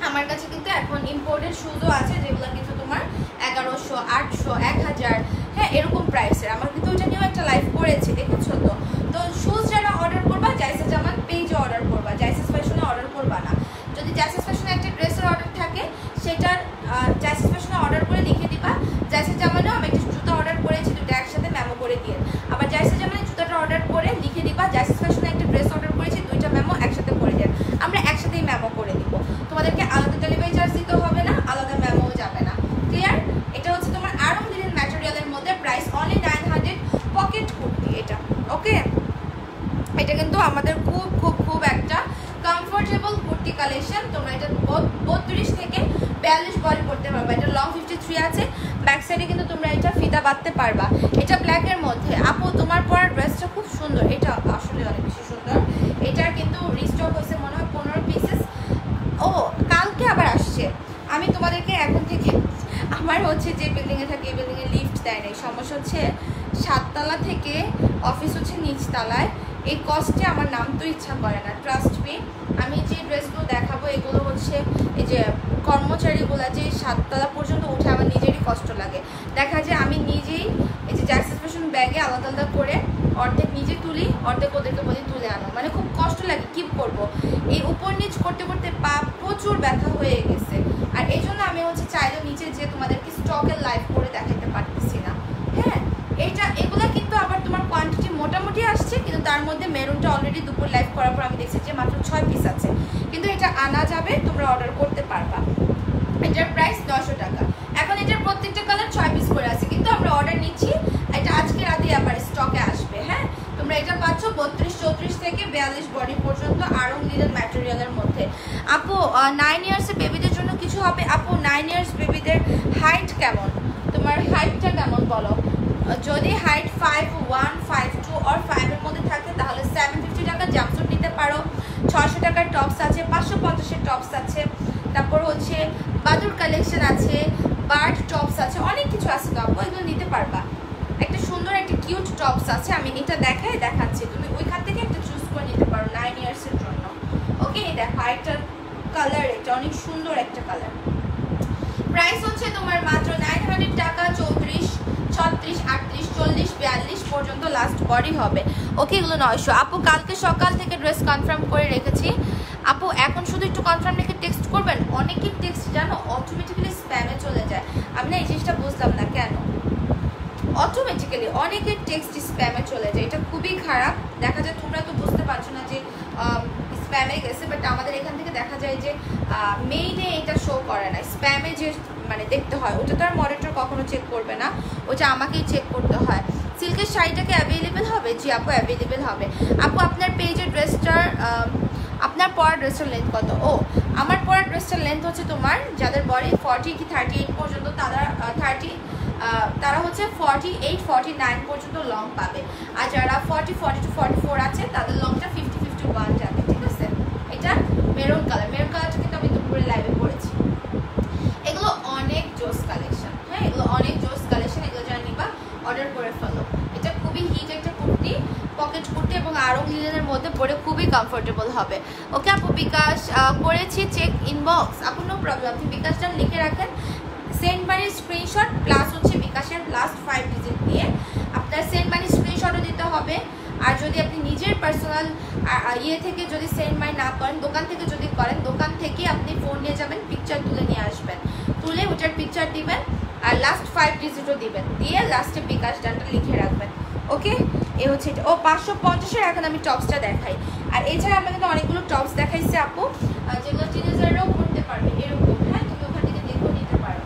Speaker 1: আমার কাছে কিন্তু এখন ইম্পোর্টেড শুজও আছে যেগুলো কিন্তু তোমার 1100, 800, 1000, হ্যাঁ এরকম প্রাইসের। আমার কিন্তু ওইটা নিয়েও একটা লাইভ করেছি, দেখেছো তো? তো শুজ যারা অর্ডার করবা জাইসা জামান পেজে অর্ডার করবা, জাইসাস ফ্যাশনে অর্ডার করবা না। যদি জাইসাস ফ্যাশনে একটা ড্রেসের অর্ডার থাকে, সেটার জাইসাস ফ্যাশনে অর্ডার করে লিখে দিবা জাইসাস জামানেও আমি একটা জুতা অর্ডার করেছি, দুটো একসাথে মেমো করে দিয়ে। আবার জাইসাস জামানে জুতাটা অর্ডার করে লিখে দিবা জাইসাস ফ্যাশনে একটা ড্রেস অর্ডার করেছি, দুইটা মেমো একসাথে করে দেন। আমরা একসাথেই মেমো করে দিব, তোমাদেরকে আলাদা ডেলিভারি চার্জ দিতে হবে না, আলাদা মেমোও যাবে না। ক্লিয়ার? এটা হচ্ছে তোমার আরং লিনেন ম্যাটেরিয়ালের মধ্যে, প্রাইস অনলি 900। পকেট কুর্তি এটা। ওকে, এটা কিন্তু আমাদের খুব খুব খুব একটা কমফোর্টেবল কুর্তি কালেকশন। তোমরা এটা 32 থেকে 42 বডি পড়তে পারবা। এটা লং 53 আছে, ব্যাক সাইডে কিন্তু তোমরা এটা ফিতা বাঁধতে পারবা। এটা ব্ল্যাকের মধ্যে। আপু তোমার পরা ড্রেসটা খুব সুন্দর, এটা আসলে অনেক বেশি সুন্দর। এটার কিন্তু রিস্টক হয়েছে মনে হয় 15 পিসেস। ও কালকে আবার আসছে। আমি তোমাদেরকে এখন থেকে, আমার হচ্ছে যে বিল্ডিংয়ে থাকে এই বিল্ডিংয়ে লিফট দেয় নাই। সমস্যা হচ্ছে 7 তলা থেকে অফিস হচ্ছে নিচতলায়, এই কষ্টে আমার নাম তো ইচ্ছা করে না। ট্রাস্ট মি, আমি যে ড্রেসগুলো দেখাবো এগুলো হচ্ছে এই যে কর্মচারীগুলো যে 7 তলা পর্যন্ত উঠে আমার নিজেরই কষ্ট লাগে। দেখা যায় আমি নিজেই এই যে জ্যাক্সেস ফ্যাশন ব্যাগে আলাদা আলাদা করে অর্ধেক নিজে তুলি, অর্ধেক ওদেরকে বলি তুলে আনো, মানে খুব কষ্ট লাগে। কি করবো, এই উপর নিচ করতে করতে পা প্রচুর ব্যথা হয়ে গেছে। আর এই জন্য আমি হচ্ছে চাইলেও নিচে যে তোমাদেরকে স্টকের লাইভ করে দেখাতে পারতেছি না। হ্যাঁ, এগুলো কিন্তু আবার তোমার কোয়ান্টিটি মোটামুটি আসছে, কিন্তু তার মধ্যে মেরুনটা অলরেডি দুপুর লাইভ করার পর আমি দেখছি যে মাত্র 6 পিস আছে, কিন্তু এটা আনা যাবে, তোমরা অর্ডার করতে পারবা। এটার প্রাইস 900 টাকা। এখন এটার প্রত্যেকটা কালার 6 পিস করে আছে, কিন্তু আমরা অর্ডার নিচ্ছি, এটা আজকে রাতে আবার স্টকে আসবে। হ্যাঁ, তোমরা এটা পাচ্ছ 32-34 থেকে 42 বডি পর্যন্ত আরং লিনেন ম্যাটেরিয়ালের মধ্যে। আপু 9 ইয়ার্সের বেবিদের জন্য কিছু হবে? আপু 9 ইয়ার্স বেবিদের হাইট কেমন? তোমার হাইটটা কেমন বলো? যদি হাইট 5'1", 5'2" or 5-এর মধ্যে থাকে তাহলে 750 টাকা জাম্পস্যুট নিতে পারো। 600 টাকার টপস আছে, 550-এর টপস আছে, তারপর হচ্ছে বাদুর কালেকশন আছে, বার্ড টপস আছে, অনেক কিছু আছে। তো আপু এগুলো নিতে পারবা। একটা সুন্দর একটা কিউট টপস আছে, আমি এটা দেখাচ্ছি, তুমি ওইখান থেকে একটা চুজ করে নিতে পারো 9 ইয়ার্সের জন্য। ওকে, দেখো আরেকটা কালার, এটা অনেক সুন্দর একটা কালার। প্রাইস হচ্ছে তোমার মাত্র 900 টাকা। 34, 36, 38, 40, 42 পর্যন্ত লাস্ট বডি হবে। ওকে, এগুলো 900। আপু কালকে সকাল থেকে ড্রেস কনফার্ম করে রেখেছি। আপু এখন শুধু একটু কনফার্ম লিখে টেক্সট করবেন। অনেকের টেক্সট জানো অটোমেটিক্যালি স্প্যামে চলে যায়, আমি না এই জিনিসটা বুঝলাম না কেন অটোমেটিক্যালি অনেকের টেক্সট স্প্যামে চলে যায়, এটা খুবই খারাপ। দেখা যায় তোমরা তো বুঝতে পারছো না যে স্প্যামে গেছে, বাট আমাদের এখান থেকে দেখা যায় যে মেইনে এটা শো করে না, স্প্যামে যে মানে দেখতে হয় ওটা তো আর মনিটর কখনো চেক করবে না, ওটা আমাকেই চেক করতে হয়। সিল্কের শাড়িটাকে অ্যাভেলেবেল হবে? জি আপু অ্যাভেলেবেল হবে। আপু আপনার পেজের ড্রেসটার আপনার পরা ড্রেসটার লেন্থ কত? ও আমার পরা ড্রেসটার লেন্থ হচ্ছে তোমার যাদের বডি 40 কি 38 পর্যন্ত তারা হচ্ছে 48, 49 পর্যন্ত লং পাবে, আর যারা 40, 42, 44 আছে তাদের লংটা 50, 51 যাবে। ঠিক আছে, এটা মেরুন কালার, মেরুন কালারটা কিন্তু আমি দুপুরে লাইভে পড়েছি। এগুলো অনেক জোস কালেকশন, হ্যাঁ এগুলো অনেক জোস কালেকশন, এগুলো যারা নিবা অর্ডার করে ফেলো। এটা খুবই হিট একটা কুর্তি, পকেট কুর্তি এবং আরং লিনেনের মধ্যে পরে খুবই কমফোর্টেবল হবে। ওকে আপু বিকাশ করেছি, চেক ইনবক্স। আপু নো প্রবলেম, আপনি বিকাশটা লিখে রাখেন, সেন্ড মানির স্ক্রিনশট প্লাস হচ্ছে বিকাশের লাস্ট 5 ডিজিট দিয়ে আপনার সেন্ড মানি স্ক্রিনশটও দিতে হবে। আর যদি আপনি নিজের পার্সোনাল ইয়ে থেকে যদি সেন্ড মানি না করেন, দোকান থেকে যদি করেন, দোকান থেকে আপনি ফোন নিয়ে যাবেন, পিকচার তুলে নিয়ে আসবেন, তুলে ওটার পিকচার দিবেন আর লাস্ট 5 ডিজিটও দিবেন, দিয়ে লাস্টে বিকাশ ডানটা লিখে রাখবেন। ওকে, এ হচ্ছে এটা। ও 550-এর এখন আমি টপসটা দেখাই। আর এছাড়া আমরা কিন্তু অনেকগুলো টপস দেখাইছি আপু, যেগুলো টিনেজাররাও পরতে পারবে এরকম, হ্যাঁ তুমি ওখান থেকে দেখেও নিতে পারো।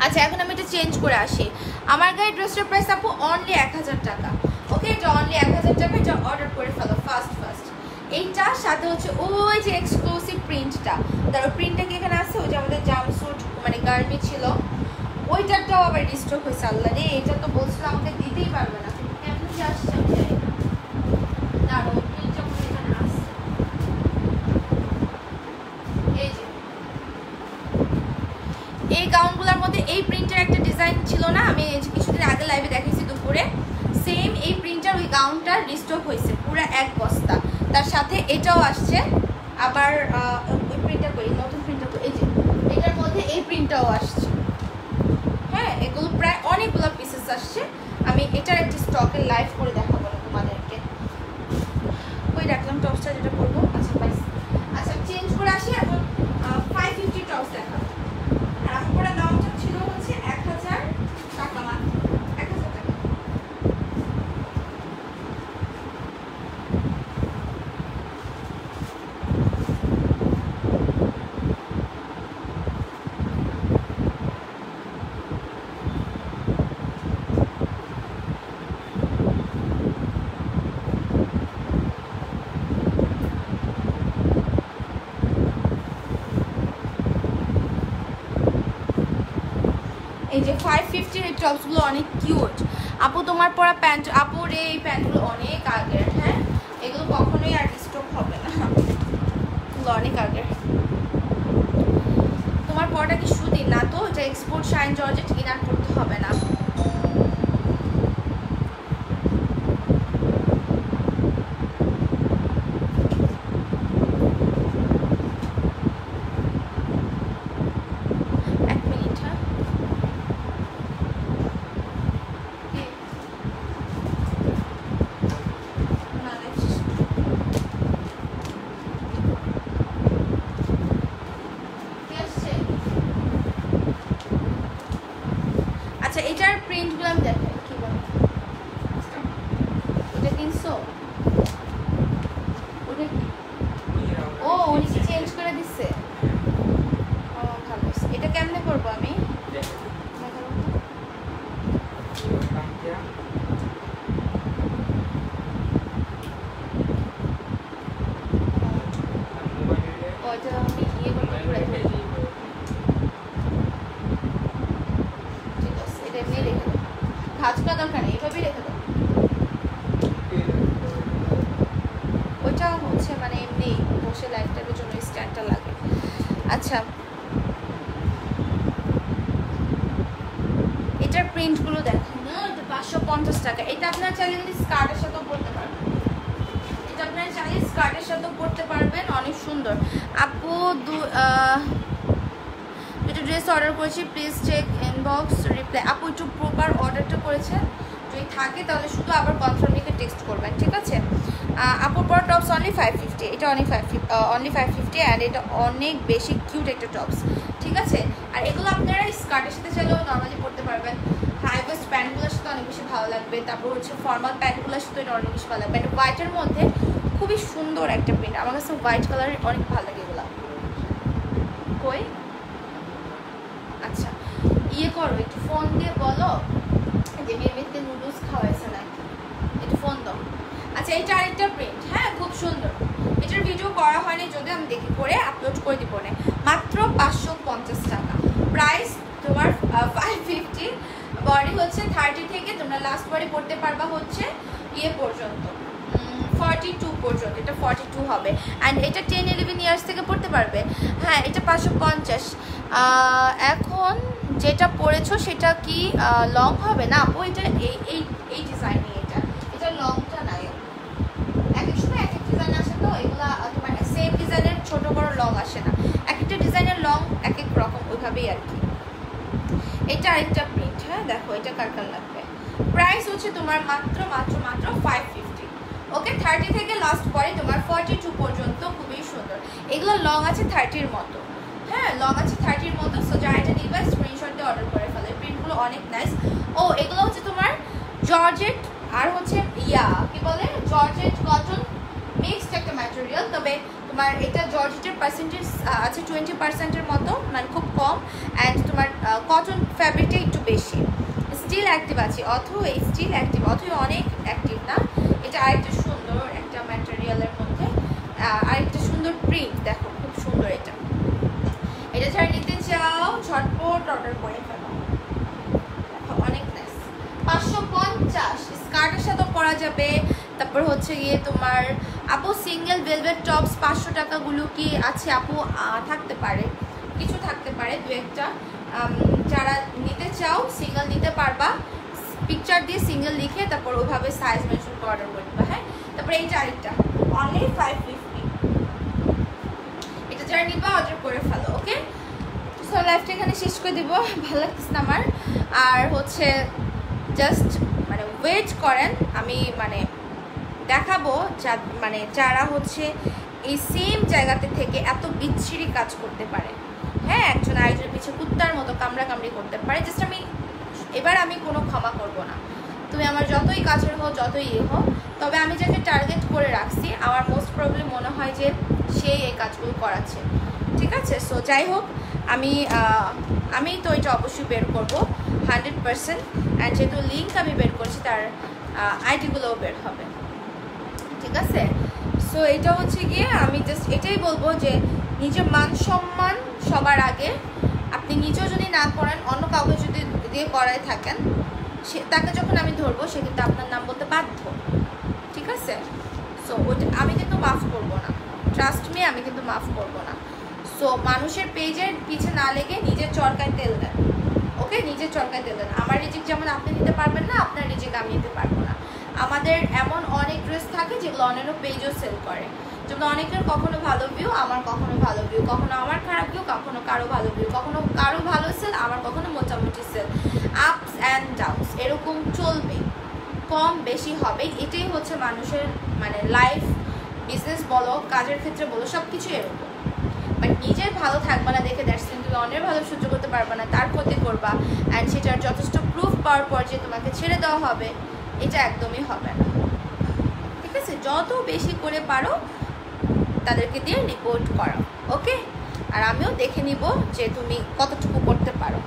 Speaker 1: আচ্ছা এখন আমি এটা চেঞ্জ করে আসি। আমার গায়ে ড্রেসটার প্রাইস আপু অনলি 1000 টাকা। ওকে, এটা অনলি 1000 টাকা, এটা অর্ডার করে ফেলো ফার্স্ট। এইটার সাথে হচ্ছে ওই যে এক্সক্লুসিভ প্রিন্টটা, তারপর প্রিন্টটা কি এখানে আছে, ওই যে আমাদের জাম্পস্যুট মানে গার্মি ছিল ওইটারটাও আবার রিস্টক হয়েছে। আল্লাহ রে, এটা তো বলছিল আমাকে দিতেই পারবে না, কেমন যে আসছে আমি জানি না। দাঁড়ো, প্রিন্টটা মনে এখানে আসছে, এই যে এই গাউনগুলোর মধ্যে এই প্রিন্টের একটা ডিজাইন ছিল না, আমি কিছুদিন আগে লাইভে দেখিয়েছি দুপুরে, সেম এই প্রিন্টার ওই গাউনটা রিস্টক হয়েছে পুরো এক বস্তা। তার সাথে এটাও আসছে আবার ওই প্রিন্টটা করি, নতুন প্রিন্টটা এই যে এটার মধ্যে এই প্রিন্টটাও আসছে। হ্যাঁ এগুলো প্রায় অনেকগুলো পিসেস আসছে, আমি এটার একটা স্টকের লাইভ করে দেখাবো না তোমাদেরকে। ওই রাখলাম টপসটা যেটা করবো। আচ্ছা বাইস, আচ্ছা চেঞ্জ করে আসি এখন 550 টপস দেখাবো। আর আমার পুরো দামটা ছিল হচ্ছে 1000 টাকা, মাত্র 1000 টাকা। এই যে 550 এই টপসগুলো অনেক কিউট। আপু তোমার পরা প্যান্ট, আপুর এই প্যান্টগুলো অনেক আগের, হ্যাঁ এগুলো কখনোই আর স্টক হবে না, এগুলো অনেক আগের। তোমার পরাটা কি সুতির না তো, যে এক্সপোর্ট শাইন জর্জেট কিনার করতে হবে না। আচ্ছা এটার প্রিন্টগুলো আমি দেখাই কি বলে, এটা কিনছো ওটা কি? ও উনি কি চেঞ্জ করে দিচ্ছে? ও ভালো, এটা কেমনে করবো আমি? ওইটা আমি ইয়ে করবো ঘুরে ফেলবো। ঠিক আছে, এটা এমনি রেখে দাও, ভাজ করা দরকার নেই, এভাবেই রেখে দাও। ওইটা হচ্ছে মানে এমনি বসে লাইটটার জন্য স্ট্যান্ডটা লাগে। আচ্ছা এটার প্রিন্টগুলো দেখেন না, এটা 550 টাকা। এটা আপনারা চাইলে কিন্তু স্কার্টের সাথেও পরতে পারবেন, এটা আপনারা চাইলে স্কার্টের সাথেও পরতে পারবেন, অনেক সুন্দর। আপু দুটো ড্রেস ড্রেস অর্ডার করেছি, প্লিজ চেক ইনবক্স রিপ্লাই। আপু একটু প্রপার অর্ডারটা করেছেন, যদি থাকে তাহলে শুধু আবার কনফার্ম লিখে টেক্সট করবেন, ঠিক আছে? আপুর পর টপস অনলি 550, এটা অনলি 550 অ্যান্ড এটা অনেক বেশি কিউট একটা টপস, ঠিক আছে? আর এগুলো আপনারা স্কার্টের সাথে চাইলেও নর্মালি পরতে পারবেন, হাই ওয়েস্ট প্যান্টগুলোর সাথে অনেক বেশি ভালো লাগবে, তারপর হচ্ছে ফর্মাল প্যান্টগুলোর সাথে এটা অনেক বেশি ভালো লাগবে। এটা হোয়াইটের মধ্যে খুবই সুন্দর একটা প্রিন্ট, আমার কাছে হোয়াইট কালার অনেক ভালো লাগে এগুলো। কই আচ্ছা ইয়ে করো, একটু ফোন দিয়ে বলো যে বেবিতে নুডলস খাওয়াইছে নাকি, একটু ফোন দাও। আচ্ছা এটা আরেকটা প্রিন্ট, হ্যাঁ খুব সুন্দর, এটার ভিডিও করা হয়নি, যদি আমি দেখি করে আপলোড করে দিব না। মাত্র 550 টাকা প্রাইস, তোমার 550। বডি হচ্ছে 30 থেকে তোমরা লাস্ট বডি পড়তে পারবা হচ্ছে ইয়ে পর্যন্ত 42 পর্যন্ত, এটা 42 হবে। অ্যান্ড এটা 10-11 ইয়ার্স থেকে পড়তে পারবে। হ্যাঁ এটা 550। এখন যেটা পড়েছো সেটা কি লং হবে না আপু? এটা এই ডিজাইনে, এটা লংটা নাই, এক এক সময় এক এক ডিজাইন আসে, তো এগুলা তোমার সেম ডিজাইনের ছোট বড় লং আসে না, এক একটা ডিজাইনের লং এক এক রকম, ওইভাবেই আর কি। এটা আরেকটা প্রিন্ট, হ্যাঁ দেখো এটা কার কার লাগবে। প্রাইস হচ্ছে তোমার মাত্র 550। ওকে 30 থেকে লাস্ট পরে তোমার 42 পর্যন্ত, খুবই সুন্দর। এগুলো লং আছে 30-র মতো, হ্যাঁ লং আছে 30-র মতো। সো যারা এটা নিবা স্ক্রিনশট দিয়ে অর্ডার করে ফেলে, প্রিন্টগুলো অনেক নাইস। ও এগুলো হচ্ছে তোমার জর্জেট আর হচ্ছে কি বলে জর্জেট কটন মিক্সড একটা ম্যাটেরিয়াল, তবে তোমার এটা জর্জেটের পার্সেন্টেজ আছে 20%-এর মতো, মানে খুব কম। অ্যান্ড তোমার কটন ফ্যাব্রিকটা একটু বেশি। স্টিল অ্যাক্টিভ আছে, অথবা স্টিল অ্যাক্টিভ, অথবা অনেক অ্যাক্টিভ না। এটা আরেকটা সুন্দর একটা ম্যাটেরিয়ালের মধ্যে আরেকটা সুন্দর প্রিন্ট, দেখো খুব সুন্দর। এটা যারা নিতে চাও ঝটপট অর্ডার করে ফেলো, অনেক নাইস। 550 স্কার্টের সাথেও পরা যাবে। তারপর হচ্ছে গিয়ে তোমার আপু সিঙ্গেল ভেলভেট টপস 500 টাকাগুলো কি আছে আপু? থাকতে পারে, কিছু থাকতে পারে, দু একটা। যারা নিতে চাও সিঙ্গেল নিতে পারবা, পিকচার দিয়ে সিঙ্গেল লিখে তারপর ওইভাবে সাইজ মেনশন করে অর্ডার করে দেবা। হ্যাঁ তারপরে এইটা আরেকটা অনলি 550, এটা যারা নিবা অর্ডার করে ফেলো। ওকে সো লাইফটা এখানে শেষ করে দিব, ভালো লাগতেছে না আমার। আর হচ্ছে জাস্ট মানে ওয়েট করেন, আমি মানে দেখাবো মানে যারা হচ্ছে এই সেম জায়গাতে থেকে এত বিচ্ছিরি কাজ করতে পারে, হ্যাঁ একজন আরেকজনের পিছনে কুত্তার মতো কামড়াকামড়ি করতে পারে। জাস্ট এবার আমি কোনো ক্ষমা করব না, তুমি আমার যতই কাছের হো যতই হোক, তবে আমি যাকে টার্গেট করে রাখছি আমার মোস্ট প্রবলেম মনে হয় যে সে এই কাজগুলো করাচ্ছে, ঠিক আছে? সো যাই হোক আমি তো এটা অবশ্যই বের করবো 100%। অ্যান্ড যেহেতু লিঙ্ক আমি বের করছি তার আইডিগুলোও বের হবে, ঠিক আছে? সো এটা হচ্ছে গিয়ে আমি জাস্ট এটাই বলবো যে নিজের মান সম্মান সবার আগে। আপনি নিজেও যদি না করেন, অন্য কাউকে যদি দিয়ে করায় থাকেন, তাকে যখন আমি ধরবো সে কিন্তু আপনার নাম বলতে বাধ্য, ঠিক আছে? সো ওইটা আমি কিন্তু মাফ করবো না, ট্রাস্ট মি, আমি কিন্তু মাফ করবো না। সো মানুষের পেজের পিছে না লেগে নিজের চরকায় তেল দেন, ওকে? নিজের চরকায় তেল দেন। আমার রিজিক যেমন আপনি নিতে পারবেন না, আপনার রিজিক আমি নিতে পারবো না। আমাদের এমন অনেক ড্রেস থাকে যেগুলো অনেকও পেজও সেল করে, যেমন অনেকের কখনো ভালো ভিউ, আমার কখনো ভালো ভিউ, কখনো আমার খারাপ ভিউ, কখনো কারো ভালো ভিউ, কখনো কারো ভালো সেল, আমার কখনো মোটামুটি সেল। আপস অ্যান্ড ডাউনস এরকম চলবে, কম বেশি হবে। এটাই হচ্ছে মানুষের মানে লাইফ, বিজনেস বলো, কাজের ক্ষেত্রে বলো, সব কিছু এরকম। বাট নিজের ভালো থাকবে না দেখে দ্যাটস কিন্তু অন্যের ভালো সহ্য করতে পারবে না, তার ক্ষতি করবা। অ্যান্ড সেটার যথেষ্ট প্রুফ পাওয়ার পর যে তোমাকে ছেড়ে দেওয়া হবে, এটা একদমই হবে না, ঠিক আছে? যত বেশি করে পারো তাদেরকে দিয়ে রিপোর্ট করো, ওকে? আর আমিও দেখে নিব যে তুমি কতটুকু করতে পারো,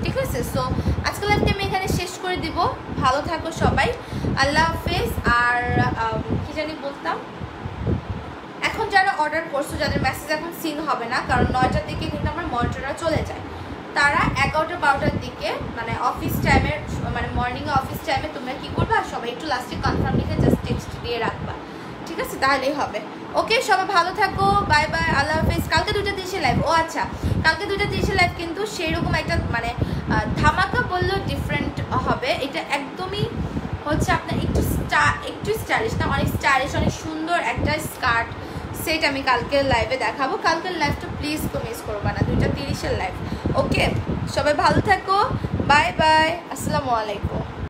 Speaker 1: ঠিক আছে? সো আজকে লাইভটা আমি এখানে শেষ করে দিব। ভালো থাকো সবাই, আল্লাহ হাফেজ। আর কি জানি বলতাম, এখন যারা অর্ডার করছো, যাদের মেসেজ এখন সিন হবে না, কারণ 9টার দিকে কিন্তু আমার মনিটররা চলে যায়, তারা 11টা-12টার দিকে মানে অফিস টাইমের, মানে মর্নিংয়ে অফিস টাইমে তোমরা কী করবা, সবাই একটু লাস্টে কনফার্ম লিখে জাস্ট টেক্সট দিয়ে রাখবা, ঠিক আছে? তাহলেই হবে। ওকে সবাই ভালো থাকো, বাই বাই, আল্লাহ হাফেজ। কালকে 2:30 লাইভ, ও আচ্ছা কালকে 2:30 লাইভ কিন্তু সেইরকম একটা মানে ধামাকা বললেও ডিফারেন্ট হবে। এটা একদমই হচ্ছে আপনার একটু স্টাইলিশ না, অনেক স্টাইলিশ, অনেক সুন্দর একটা সেট আমি কালকের লাইভে দেখাবো। কালকের লাইভটা প্লিজ তো মিস করবা না, 2:30 লাইভ। ওকে, সবাই ভালো থাকো, বাই বাই, আসসালামু আলাইকুম।